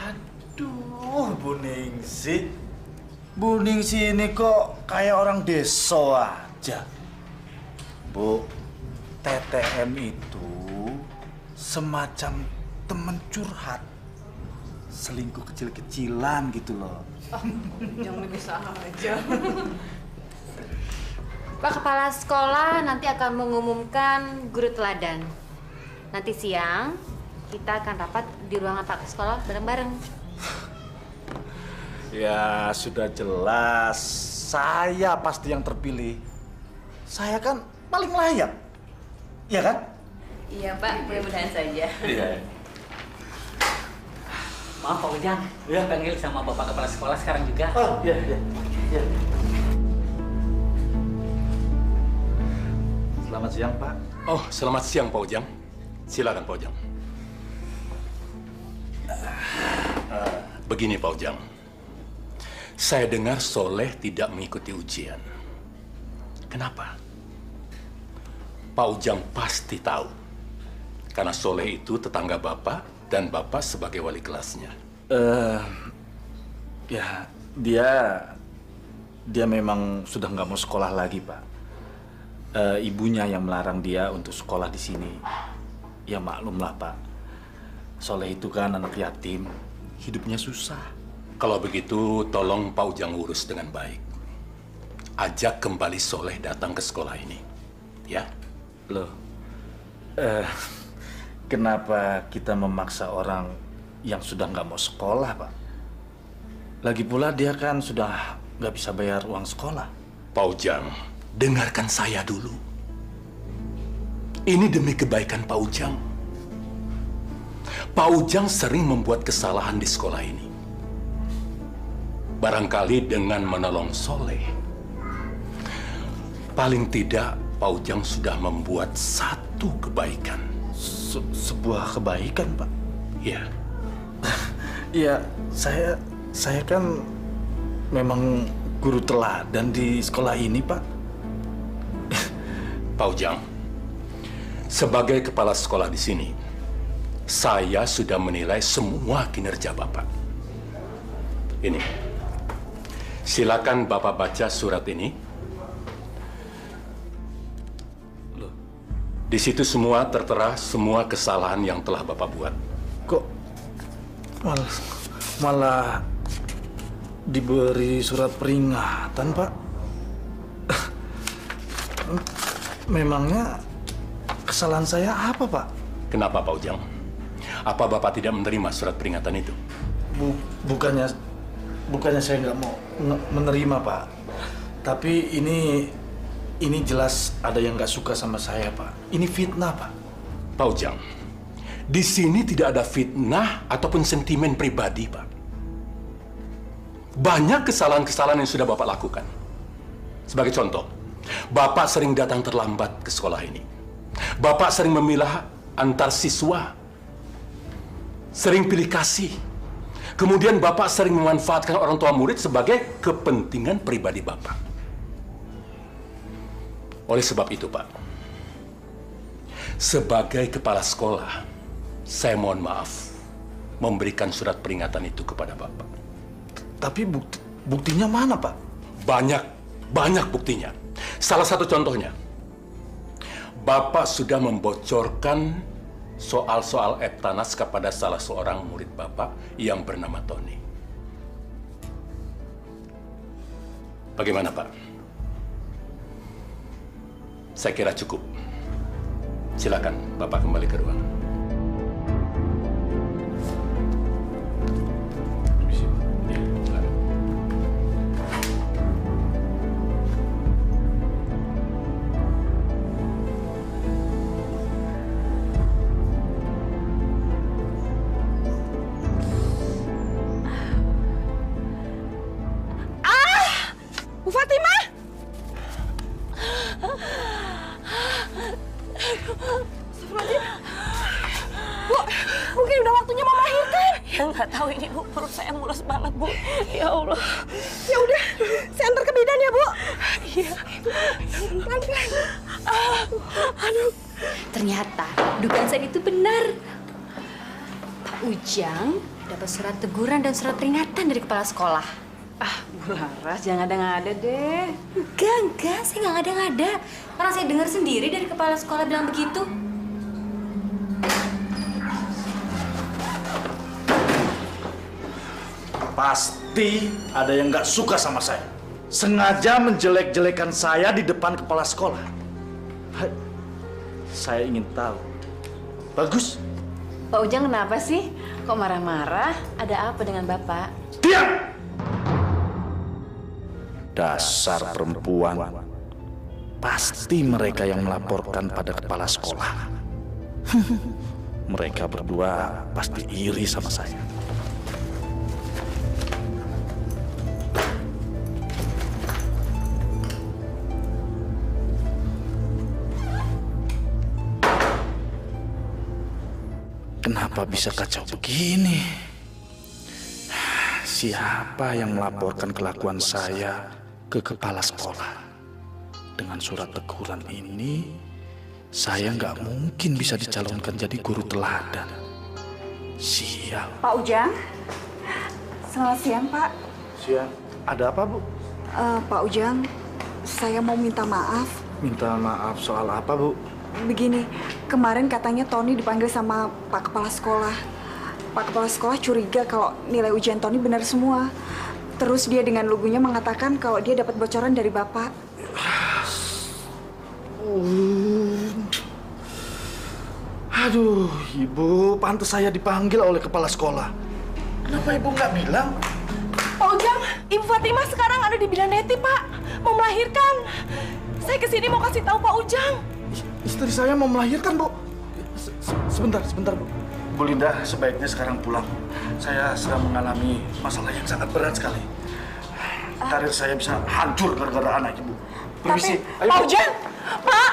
Aduh, Bu Ningsih. Bu Ningsih ini kok kayak orang desa aja. Bu, TTM itu semacam temen curhat. Selingkuh kecil-kecilan gitu loh. Jangan bisa aja. Pak Kepala Sekolah nanti akan mengumumkan guru teladan. Nanti siang kita akan rapat di ruangan Pak Sekolah bareng-bareng. Ya, sudah jelas. Saya pasti yang terpilih. Saya kan paling layak. Iya kan? Iya, Pak. Mudah-mudahan saja. Iya. Maaf Pak Ujang, panggil sama Bapak Kepala Sekolah sekarang juga. Oh, iya. Selamat siang, Pak. Oh, selamat siang, Pak Ujang. Silakan, Pak Ujang. Begini, Pak Ujang. Saya dengar Soleh tidak mengikuti ujian. Kenapa? Pak Ujang pasti tahu. Karena Soleh itu tetangga Bapak dan Bapak sebagai wali kelasnya. Ya, dia memang sudah nggak mau sekolah lagi, Pak. Ibunya yang melarang dia untuk sekolah di sini. Ya maklumlah, Pak. Soleh itu kan anak yatim, hidupnya susah. Kalau begitu, tolong Pak Ujang urus dengan baik. Ajak kembali Soleh datang ke sekolah ini, ya? Loh, kenapa kita memaksa orang yang sudah nggak mau sekolah, Pak? Lagi pula dia kan sudah nggak bisa bayar uang sekolah. Pak Ujang, dengarkan saya dulu. Ini demi kebaikan Pak Ujang. Pak Ujang sering membuat kesalahan di sekolah ini. Barangkali dengan menolong Soleh, paling tidak Pak Ujang sudah membuat satu kebaikan. Sebuah kebaikan, Pak? Iya. Iya, saya kan memang guru teladan di sekolah ini, Pak. Pak Ujang, sebagai kepala sekolah di sini, saya sudah menilai semua kinerja Bapak. Ini, silakan Bapak baca surat ini. Loh, di situ semua tertera semua kesalahan yang telah Bapak buat. Kok malah diberi surat peringatan, Pak? Memangnya kesalahan saya apa, Pak? Kenapa, Pak Ujang? Apa Bapak tidak menerima surat peringatan itu? Bukannya saya nggak mau menerima, Pak. Tapi ini jelas ada yang nggak suka sama saya, Pak. Ini fitnah, Pak. Pak Ujang, di sini tidak ada fitnah ataupun sentimen pribadi, Pak. Banyak kesalahan-kesalahan yang sudah Bapak lakukan. Sebagai contoh, Bapak sering datang terlambat ke sekolah ini. Bapak sering memilah antar siswa. Sering pilih kasih. Kemudian Bapak sering memanfaatkan orang tua murid sebagai kepentingan pribadi Bapak. Oleh sebab itu, Pak, sebagai kepala sekolah, saya mohon maaf memberikan surat peringatan itu kepada Bapak. Tapi buktinya mana, Pak? Banyak buktinya. Salah satu contohnya, Bapak sudah membocorkan soal-soal Eptanas kepada salah seorang murid Bapak yang bernama Tony. Bagaimana, Pak? Saya kira cukup. Silakan Bapak kembali ke ruangan. Bu Fatimah! Bu, mungkin udah waktunya Mama melahirkan. Ya nggak tahu ini, Bu. Perut saya mulus banget, Bu. Ya Allah. Ya udah, saya antar ke bidan ya, Bu. Iya. Pelan-pelan. Aduh. Ternyata dugaan saya itu benar. Pak Ujang dapat surat teguran dan surat peringatan dari kepala sekolah. Bu Laras, jangan ada-ngada deh. Enggak, saya nggak ngada-ngada. Karena saya dengar sendiri dari kepala sekolah bilang begitu. Pasti ada yang nggak suka sama saya. Sengaja menjelek-jelekan saya di depan kepala sekolah. Hai, saya ingin tahu. Bagus. Pak Ujang kenapa sih? Kok marah-marah? Ada apa dengan Bapak? Diam! Dasar perempuan. Pasti mereka yang melaporkan pada kepala sekolah. Mereka berdua pasti iri sama saya. Kenapa bisa kacau begini? Siapa yang melaporkan kelakuan saya ke kepala sekolah? Dengan surat teguran ini, saya nggak mungkin bisa dicalonkan jadi guru teladan. Sial. Pak Ujang, selamat siang Pak. Siang, ada apa Bu? Pak Ujang, saya mau minta maaf. Minta maaf soal apa Bu? Begini, kemarin katanya Tony dipanggil sama Pak Kepala Sekolah. Pak Kepala Sekolah curiga kalau nilai ujian Tony benar semua. Terus dia dengan lugunya mengatakan kalau dia dapat bocoran dari Bapak. Aduh, Ibu, pantas saya dipanggil oleh kepala sekolah. Kenapa Ibu nggak bilang? Pak Ujang, Ibu Fatimah sekarang ada di bidan Neti, Pak. Mau melahirkan. Saya kesini mau kasih tahu Pak Ujang. Istri saya mau melahirkan, Bu. Sebentar, Bu. Bu Linda, sebaiknya sekarang pulang. Saya sedang mengalami masalah yang sangat berat sekali. Karir saya bisa hancur gara-gara anak Ibu. Permisi. Ayo, Pak Bu. Ujang, Pak.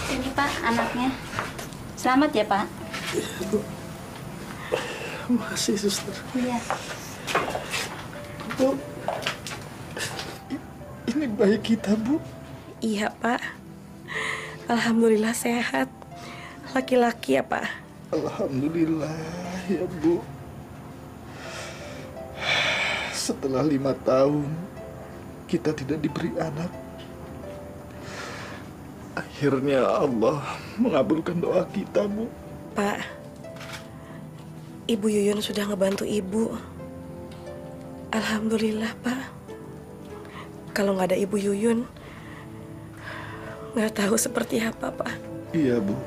Ini Pak, anaknya. Selamat ya Pak. Makasih, Suster. Iya. Bu, ini bayi kita, Bu. Iya, Pak. Alhamdulillah sehat. Laki-laki ya, Pak. Alhamdulillah ya, Bu. Setelah 5 tahun, kita tidak diberi anak. Akhirnya Allah mengabulkan doa kita, Bu. Pak, Ibu Yuyun sudah ngebantu Ibu. Alhamdulillah, Pak. Kalau nggak ada Ibu Yuyun, nggak tahu seperti apa, Pak. Iya, Bu.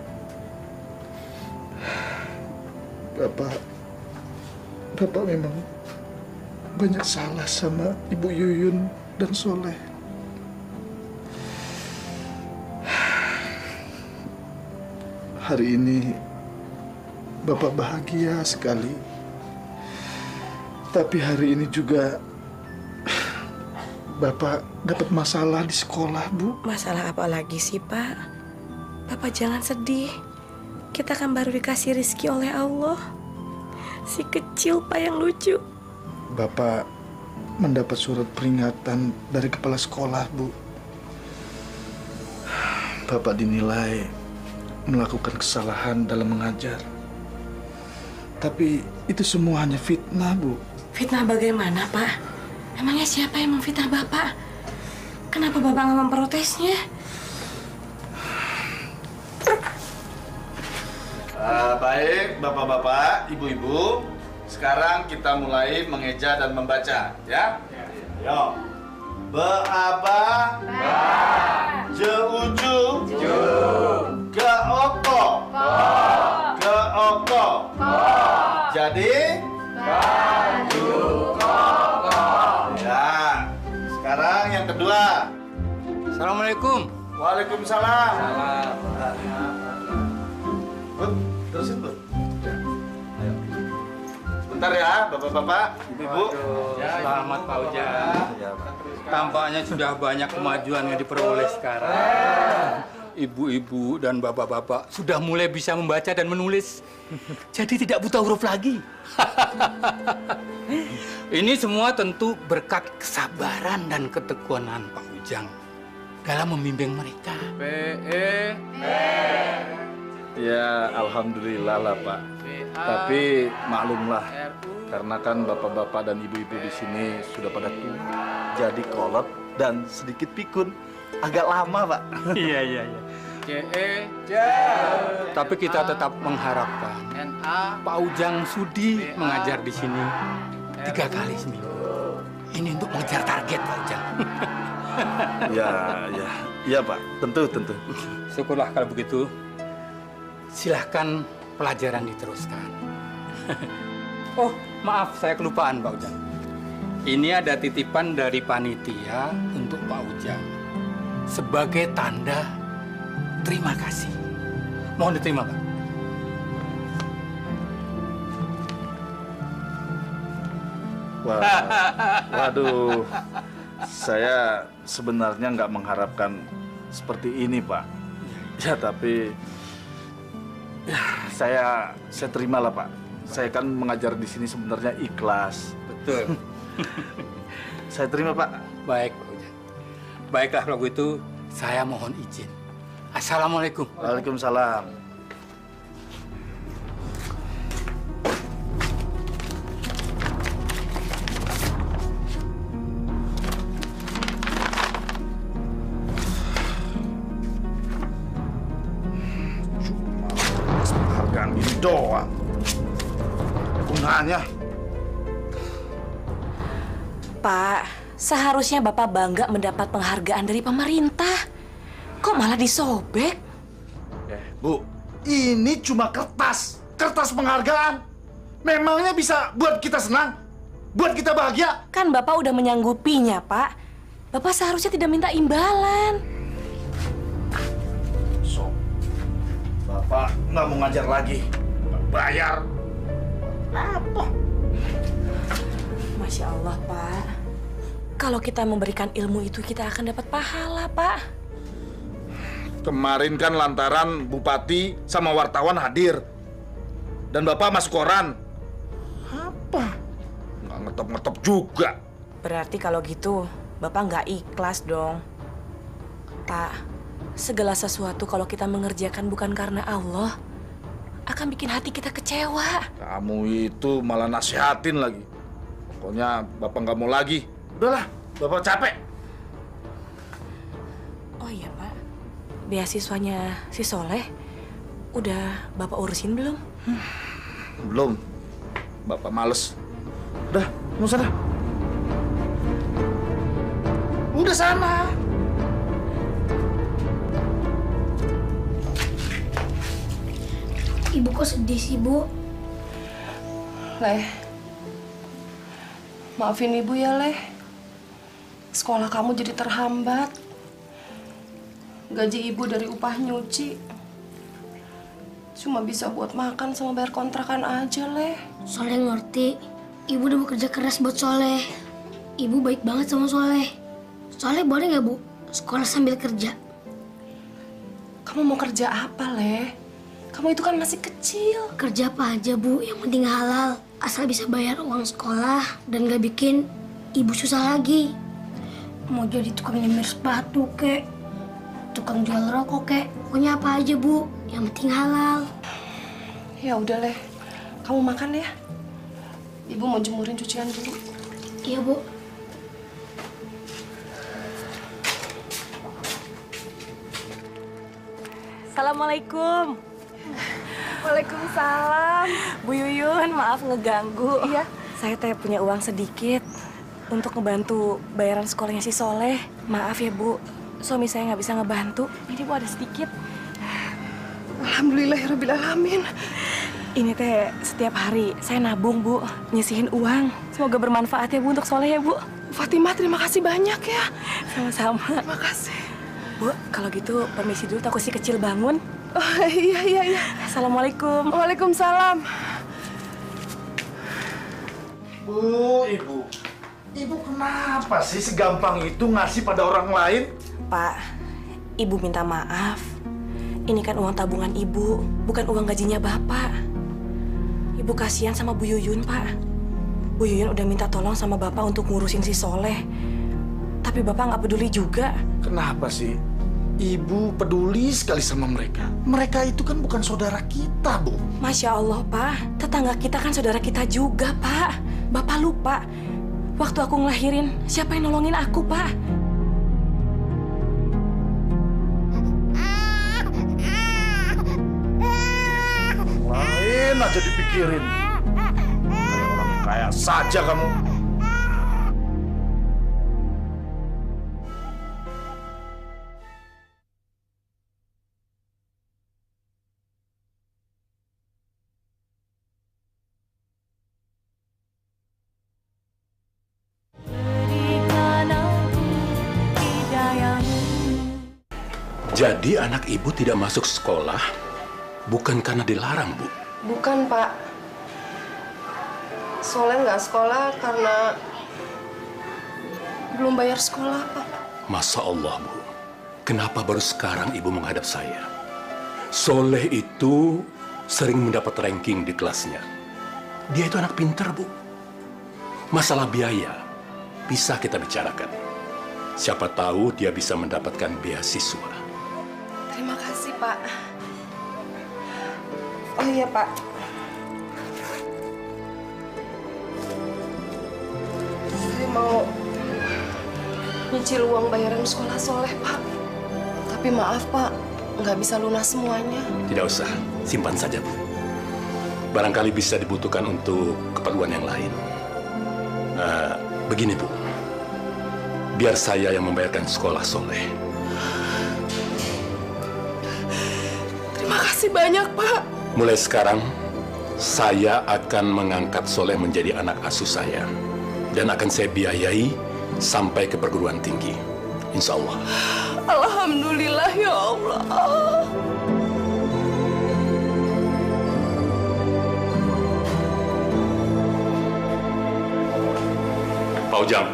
Bapak memang banyak salah sama Ibu Yuyun dan Soleh. Hari ini Bapak bahagia sekali. Tapi hari ini juga Bapak dapat masalah di sekolah, Bu. Masalah apa lagi sih, Pak? Bapak jangan sedih. Kita kan baru dikasih rezeki oleh Allah. Si kecil, Pak, yang lucu. Bapak mendapat surat peringatan dari kepala sekolah, Bu. Bapak dinilai melakukan kesalahan dalam mengajar. Tapi itu semua hanya fitnah, Bu. Fitnah bagaimana, Pak? Emangnya siapa yang memfitnah Bapak? Kenapa Bapak nggak memprotesnya? Baik, Bapak-bapak, Ibu-ibu. Sekarang kita mulai mengeja dan membaca, ya? Yo. Be-aba. Ba. Je-uju. Ju. Ge-oko. Ko. Ge-oko. Ko. Jadi? Baju koko. Ya. Sekarang yang kedua. Assalamualaikum. Waalaikumsalam. Salam. Bud, terusin, Bud. Ayo. Sebentar ya, Bapak-bapak, Ibu-ibu. Selamat Pak Ujang. Tampaknya sudah banyak kemajuan yang diperoleh sekarang. Ibu-ibu dan bapak-bapak sudah mulai bisa membaca dan menulis. Jadi tidak buta huruf lagi. Ini semua tentu berkat kesabaran dan ketekunan Pak Ujang dalam membimbing mereka. Ya, alhamdulillah lah, Pak. Tapi maklumlah, karena kan bapak-bapak dan ibu-ibu di sini sudah pada tua, jadi kolot dan sedikit pikun. Agak lama, Pak. Iya. Tapi kita tetap mengharapkan Pak Ujang sudi mengajar di sini 3 kali seminggu. Ini untuk mengejar target, Pak Ujang. Ya, Pak. Tentu. Syukurlah kalau begitu. Silahkan pelajaran diteruskan. Oh, maaf, saya kelupaan, Pak Ujang. Ini ada titipan dari panitia untuk Pak Ujang. sebagai tanda terima kasih. Mohon diterima, Pak. Waduh, saya sebenarnya nggak mengharapkan seperti ini, Pak. Ya, tapi ya, saya terimalah, Pak. Saya kan mengajar di sini sebenarnya ikhlas. Betul. Saya terima, Pak. Baik, Pak Ujang. Baiklah kalau begitu, saya mohon izin. Assalamualaikum. Waalaikumsalam. Penghargaan ini doang. Gunanya. Pak, seharusnya Bapak bangga mendapat penghargaan dari pemerintah. Kok malah disobek? Bu, ini cuma kertas. Kertas penghargaan. Memangnya bisa buat kita senang? Buat kita bahagia? Kan Bapak udah menyanggupinya, Pak. Bapak seharusnya tidak minta imbalan. So, Bapak nggak mau ngajar lagi. Nggak bayar. Apa? Masya Allah, Pak. Kalau kita memberikan ilmu itu, kita akan dapat pahala, Pak. Kemarin kan lantaran Bupati sama wartawan hadir. Dan Bapak masuk koran. Apa? Nggak ngetop-ngetop juga. Berarti kalau gitu, Bapak nggak ikhlas dong. Pak, segala sesuatu kalau kita mengerjakan bukan karena Allah, akan bikin hati kita kecewa. Kamu itu malah nasihatin lagi. Pokoknya Bapak nggak mau lagi. Udahlah, Bapak capek. Oh iya, Pak. Beasiswanya si Soleh, udah Bapak urusin belum? Belum. Bapak males. Udah, nggak usah dah. Udah sana. Ibu kok sedih sih, Bu? Leh, maafin Ibu ya, Leh. Sekolah kamu jadi terhambat. Gaji Ibu dari upah nyuci cuma bisa buat makan sama bayar kontrakan aja, Leh. Soleh ngerti. Ibu udah bekerja keras buat Soleh. Ibu baik banget sama Soleh. Soleh boleh nggak, Bu, sekolah sambil kerja? Kamu mau kerja apa, Leh? Kamu itu kan masih kecil. Kerja apa aja, Bu, yang penting halal. Asal bisa bayar uang sekolah dan gak bikin ibu susah lagi. Mau jadi tukang nyemir sepatu, kek. Tukang jual rokok, kek. Pokoknya apa aja, Bu, yang penting halal. Ya udah, Leh. Kamu makan ya. Ibu mau jemurin cucian dulu. Iya, Bu. Assalamualaikum. Waalaikumsalam. Bu Yuyun, maaf ngeganggu. Iya. Saya teh punya uang sedikit untuk ngebantu bayaran sekolahnya si Soleh. Maaf ya, Bu. Suami saya nggak bisa ngebantu. Ini Bu ada sedikit. Alhamdulillahirrahmanirrahim. Ini teh setiap hari saya nabung, Bu. Nyisihin uang. Semoga bermanfaat ya, Bu, untuk Soleh ya, Bu. Fatimah, terima kasih banyak ya. Sama-sama. Terima kasih. Bu, kalau gitu permisi dulu, takut si kecil bangun. Oh, iya. Assalamualaikum. Waalaikumsalam. Bu, Ibu. Ibu kenapa sih segampang itu ngasih pada orang lain? Pak, Ibu minta maaf. Ini kan uang tabungan Ibu, bukan uang gajinya Bapak. Ibu kasihan sama Bu Yuyun, Pak. Bu Yuyun udah minta tolong sama Bapak untuk ngurusin si Soleh. Tapi Bapak nggak peduli juga. Kenapa sih? Ibu peduli sekali sama mereka. Mereka itu kan bukan saudara kita, Bu. Masya Allah, Pak. Tetangga kita kan saudara kita juga, Pak. Bapak lupa. Waktu aku ngelahirin, siapa yang nolongin aku, Pak? Lain aja dipikirin. Kayak orang kaya saja kamu. Berikan aku hidayahmu Jadi anak ibu tidak masuk sekolah bukan karena dilarang, Bu? Bukan, Pak. Soleh nggak sekolah karena belum bayar sekolah, Pak. Masya Allah, Bu. Kenapa baru sekarang ibu menghadap saya? Soleh itu sering mendapat ranking di kelasnya. Dia itu anak pinter, Bu. Masalah biaya bisa kita bicarakan. Siapa tahu dia bisa mendapatkan beasiswa. Terima kasih, Pak. Oh iya, Pak. Saya mau nyicil uang bayaran sekolah Soleh, Pak. Tapi maaf, Pak, nggak bisa lunas semuanya. Tidak usah, simpan saja, Bu. Barangkali bisa dibutuhkan untuk keperluan yang lain. Begini, Bu. Biar saya yang membayarkan sekolah Soleh. Terima kasih banyak, Pak. Mulai sekarang, saya akan mengangkat Soleh menjadi anak asuh saya. Dan akan saya biayai sampai ke perguruan tinggi. Insya Allah. Alhamdulillah, ya Allah. Pak Ujang,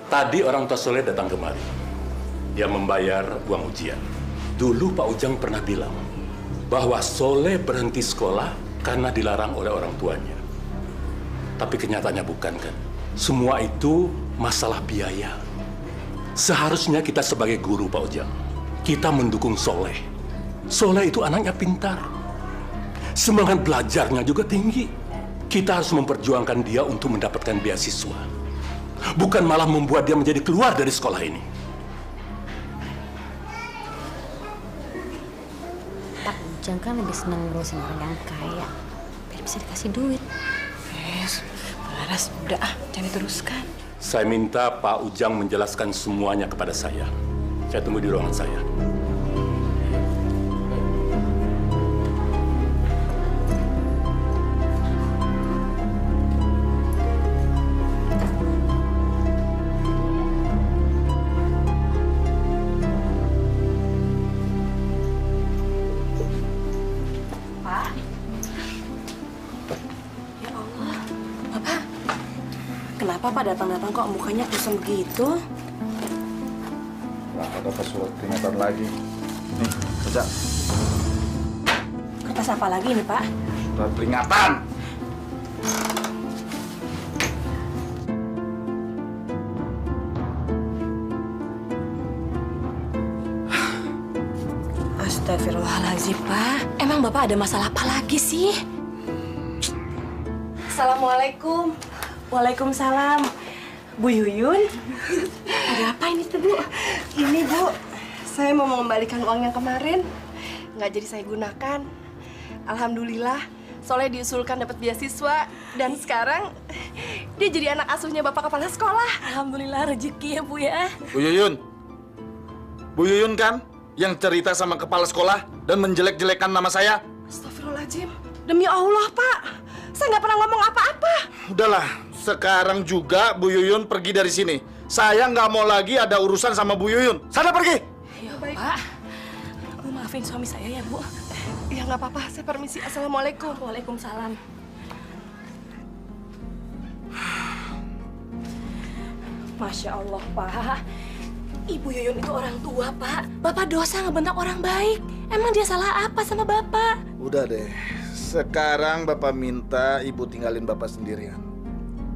tadi orang tua Soleh datang kemari. Dia membayar uang ujian. Dulu Pak Ujang pernah bilang bahwa Soleh berhenti sekolah karena dilarang oleh orang tuanya. Tapi kenyataannya bukan, kan? Semua itu masalah biaya. Seharusnya kita sebagai guru, Pak Ujang, kita mendukung Soleh. Soleh itu anaknya pintar. Semangat belajarnya juga tinggi. Kita harus memperjuangkan dia untuk mendapatkan beasiswa. Bukan malah membuat dia menjadi keluar dari sekolah ini. Pak Ujang kan lebih senang ngurusin orang yang kaya. Biar bisa dikasih duit. Laras, udah jangan diteruskan. Saya minta Pak Ujang menjelaskan semuanya kepada saya. Saya tunggu di ruangan saya. Kenapa Pak datang-datang kok mukanya kusam begitu? Nah, dapat surat peringatan lagi. Nih, baca. Kertas apa lagi nih, Pak? Surat peringatan. Astagfirullahaladzim, Pak. Emang Bapak ada masalah apa lagi sih? Assalamualaikum. Waalaikumsalam. Bu Yuyun. Ada apa ini tuh, Bu? Ini, Bu. Saya mau mengembalikan uang yang kemarin. Nggak jadi saya gunakan. Alhamdulillah, Soleh diusulkan dapat beasiswa. Dan sekarang, dia jadi anak asuhnya Bapak Kepala Sekolah. Alhamdulillah, rezeki ya, Bu ya. Bu Yuyun. Bu Yuyun kan yang cerita sama kepala sekolah dan menjelek-jelekan nama saya? Astagfirullahaladzim. Demi Allah, Pak. Saya nggak pernah ngomong apa-apa. Udahlah, sekarang juga Bu Yuyun pergi dari sini. Saya nggak mau lagi ada urusan sama Bu Yuyun. Sana pergi. Ya, Pak. Bu, maafin suami saya ya, Bu. Ya, nggak apa-apa. Saya permisi. Assalamualaikum. Waalaikumsalam. Masya Allah, Pak. Ibu Yuyun itu orang tua, Pak. Bapak dosa ngebentak orang baik. Emang dia salah apa sama Bapak? Udah deh. Sekarang Bapak minta Ibu tinggalin Bapak sendirian.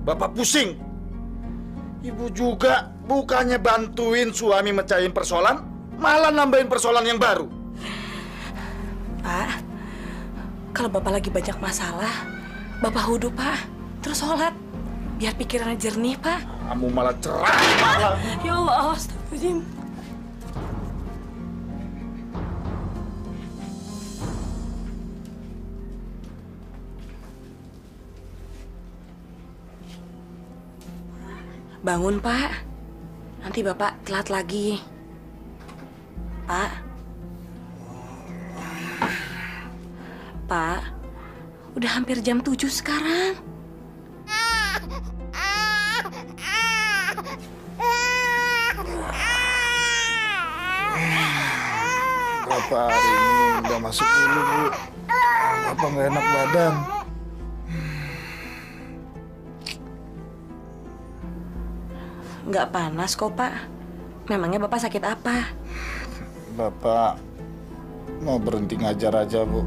Bapak pusing. Ibu juga bukannya bantuin suami mecahin persoalan, malah nambahin persoalan yang baru. Pak, kalau Bapak lagi banyak masalah, Bapak wudhu, Pak. Terus sholat. Biar pikirannya jernih, Pak. Kamu malah cerai. Ya Allah, astagfirullahaladzim. Bangun, Pak. Nanti Bapak telat lagi. Pak. Pak, udah hampir jam 7 sekarang. Bapak hari ini udah masuk dulu, Bu. Bapak nggak enak badan. Nggak panas kok, Pak. Memangnya Bapak sakit apa? Bapak mau berhenti ngajar aja, Bu.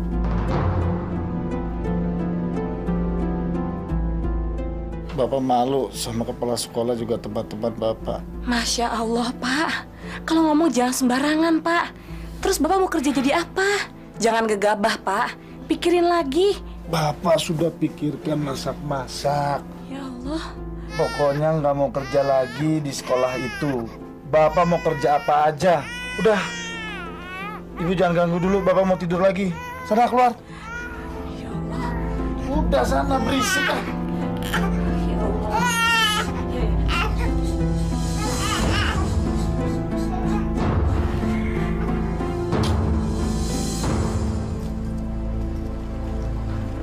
Bapak malu sama kepala sekolah juga teman-teman Bapak. Masya Allah, Pak. Kalau ngomong jangan sembarangan, Pak. Terus Bapak mau kerja jadi apa? Jangan gegabah, Pak. Pikirin lagi. Bapak sudah pikirkan masak-masak. Ya Allah. Pokoknya nggak mau kerja lagi di sekolah itu. Bapak mau kerja apa aja. Udah. Ibu jangan ganggu dulu, Bapak mau tidur lagi. Sana keluar. Ya Allah. Udah sana berisik. Ya Allah.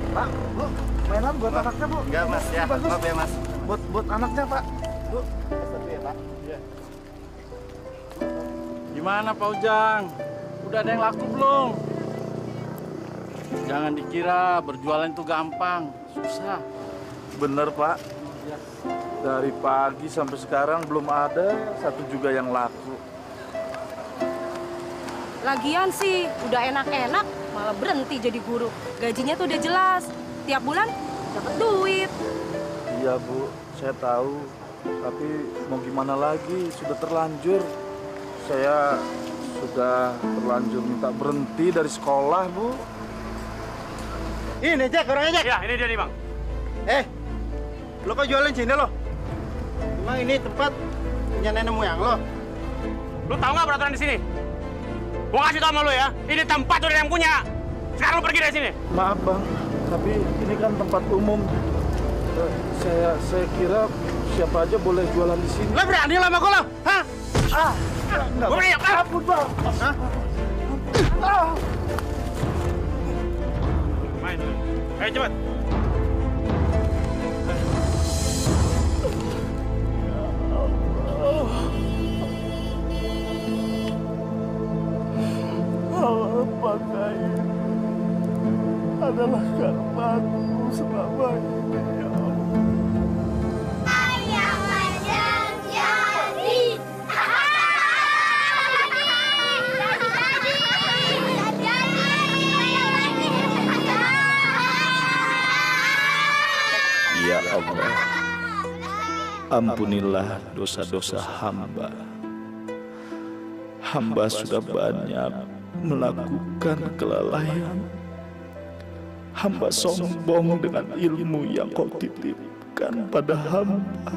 Pak, Bu, mainan buat anaknya, Bu. Enggak, Mas, ya. Bagus. Maaf ya, Mas. Buat anaknya, Pak. Bu. Satu ya, Pak. Gimana Pak Ujang? Udah ada yang laku belum? Jangan dikira berjualan itu gampang, susah. Bener, Pak. Dari pagi sampai sekarang belum ada satu juga yang laku. Lagian sih udah enak-enak malah berhenti jadi guru. Gajinya tuh udah jelas. Tiap bulan dapat duit. Iya, Bu. Saya tahu. Tapi mau gimana lagi? Sudah terlanjur. Saya sudah terlanjur minta berhenti dari sekolah, Bu. Ini Jack, orangnya Jack. Ya, ini dia nih Bang. Lo kok jualin sini lo? Emang ini tempat punya nenek moyang lo? Lu tahu nggak peraturan di sini? Gua kasih tau sama lu ya, ini tempat udah yang punya. Sekarang lu pergi dari sini. Maaf, Bang. Tapi ini kan tempat umum. Saya kira siapa aja boleh jualan di sini. Lo berani lo sama gue lo? Hah? Enggak. Gue berani. Ampun, Bang. Hah? Main. Ayo cepat. Apakah ini adalah karmaku selama ini, ya Allah? Ayam Ujang jadi. Ya Allah, ampunilah dosa-dosa hamba. Hamba sudah banyak melakukan kelalaian. Hamba sombong dengan ilmu yang Kau titipkan pada hamba.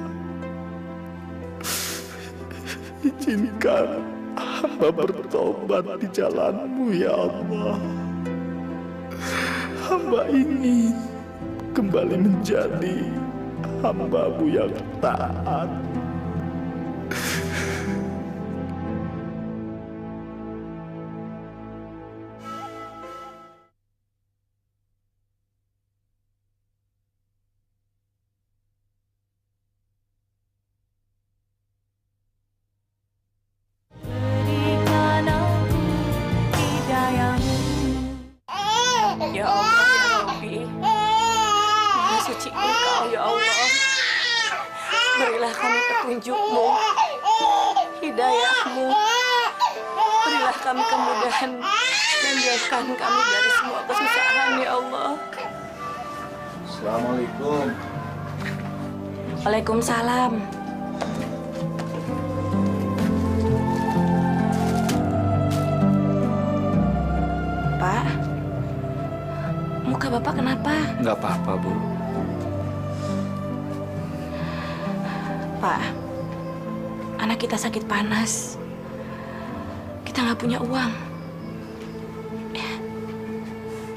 Izinkan hamba bertobat di jalan-Mu, ya Allah. Hamba ingin kembali menjadi hamba-Mu yang taat. Ya Allah, ya Rabbi. Maha suci Engkau, ya Allah. Berilah kami petunjuk-Mu, hidayah-Mu. Berilah kami kemudahan dan jauhkan kami dari semua kesusahan, ya Allah. Assalamualaikum. Waalaikumsalam. Pak, muka Bapak kenapa? Nggak apa-apa, Bu. Pak, anak kita sakit panas. Kita nggak punya uang.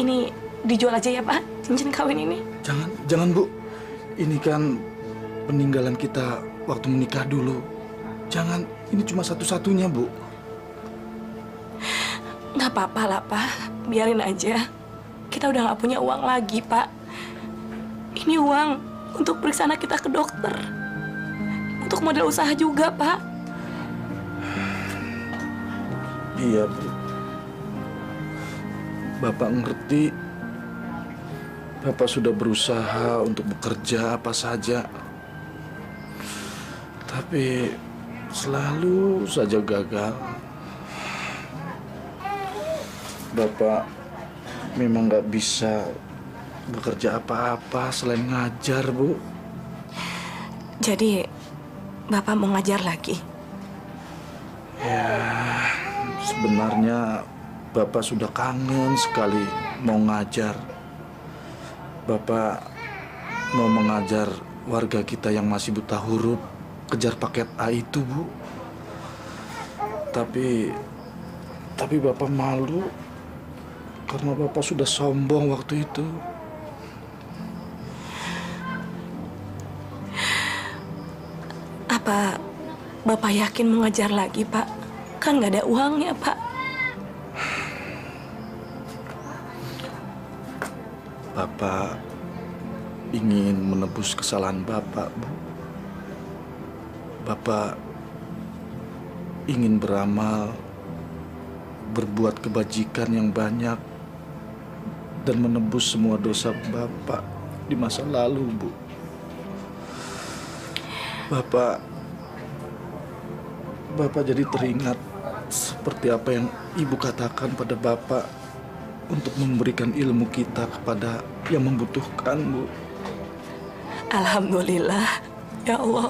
Ini dijual aja ya, Pak, cincin kawin ini. Jangan, Bu. Ini kan peninggalan kita waktu menikah dulu. Jangan, ini cuma satu-satunya, Bu. Nggak apa-apa lah, Pak. Biarin aja. Kita udah nggak punya uang lagi, Pak. Ini uang untuk periksa anak kita ke dokter. Untuk modal usaha juga, Pak. Iya, Bu. Bapak ngerti. Bapak sudah berusaha untuk bekerja apa saja. Tapi selalu saja gagal. Bapak memang nggak bisa bekerja apa-apa selain ngajar, Bu. Jadi, Bapak mau ngajar lagi? Ya, sebenarnya Bapak sudah kangen sekali mau ngajar. Bapak mau mengajar warga kita yang masih buta huruf kejar paket A itu, Bu. Tapi Bapak malu karena Bapak sudah sombong waktu itu. Apa Bapak yakin mau ngajar lagi, Pak? Kan nggak ada uangnya, Pak. Bapak ingin menebus kesalahan Bapak, Bu. Bapak ingin beramal, berbuat kebajikan yang banyak, dan menebus semua dosa Bapak di masa lalu, Bu. Bapak jadi teringat seperti apa yang Ibu katakan pada Bapak untuk memberikan ilmu kita kepada yang membutuhkan, Bu. Alhamdulillah, ya Allah.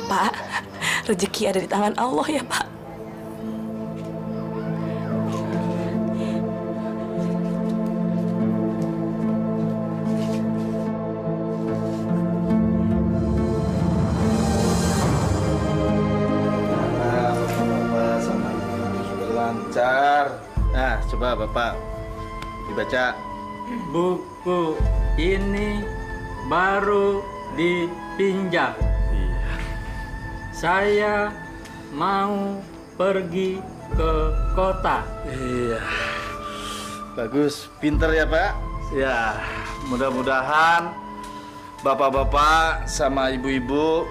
Pak, rezeki ada di tangan Allah ya, Pak. Bapak sama Ibu sudah lancar. Nah, coba Bapak dibaca. Buku ini baru dipinjam. Iya. Saya mau pergi ke kota. Iya. Bagus, pinter ya, Pak. Ya, mudah-mudahan bapak-bapak sama ibu-ibu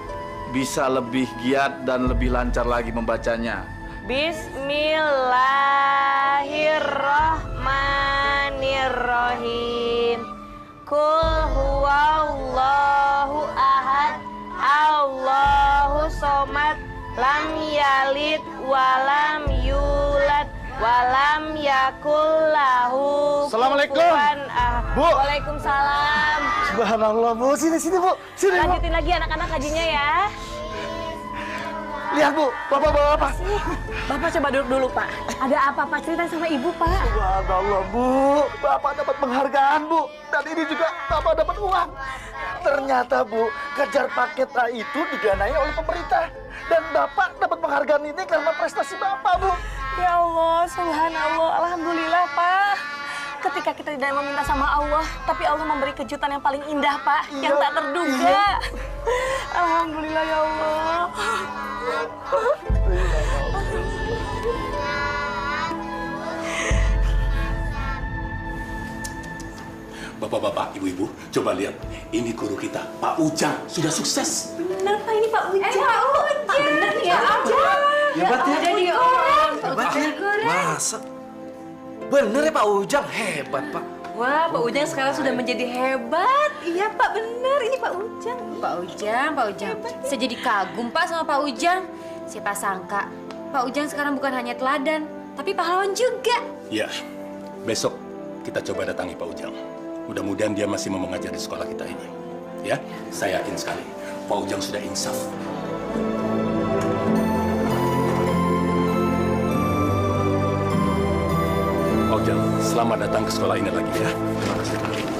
bisa lebih giat dan lebih lancar lagi membacanya. Bismillahirrahmanirrahim. Kul huwallahu ahad, Allahu somad, lam yalid walam yulad walam yakul lahu Assalamualaikum. kufuwan ahad. Bu. Waalaikumsalam. Subhanallah, Bu. Sini, Bu. Sini, Bu. Lanjutin lagi anak-anak kajinya ya. Lihat, Bu. Bapak bawa apa? Bapak coba duduk dulu, Pak. Ada apa, Pak? Ceritain sama Ibu, Pak. Subhanallah, Bu. Bapak dapat penghargaan, Bu. Dan ini juga Bapak dapat uang. Ternyata, Bu, kejar paket A itu didanai oleh pemerintah. Dan Bapak dapat penghargaan ini karena prestasi Bapak, Bu. Ya Allah, subhanallah, alhamdulillah, Pak. Ketika kita tidak meminta sama Allah, tapi Allah memberi kejutan yang paling indah, Pak, yang tak terduga. Alhamdulillah ya Allah. Bapak-bapak, ibu-ibu, coba lihat. Ini guru kita, Pak Ujang, sudah sukses. Benar, Pak, ini Pak Ujang. Pak Ujang. Benar nih ya, Pak Ujang. Hebat ya. Jadi orang. Hebat ya. Masa? Bener ya Pak Ujang, hebat Pak. Wah, Pak Ujang sekarang sudah menjadi hebat. Iya, Pak, benar. Ini Pak Ujang. Pak Ujang. Saya jadi kagum, Pak, sama Pak Ujang. Siapa sangka, Pak Ujang sekarang bukan hanya teladan, tapi pahlawan juga. Ya, besok kita coba datangi Pak Ujang. Mudah-mudahan dia masih mau mengajar di sekolah kita ini. Ya, saya yakin sekali Pak Ujang sudah insaf. Pak Ujang, selamat datang ke sekolah ini lagi ya. Terima kasih.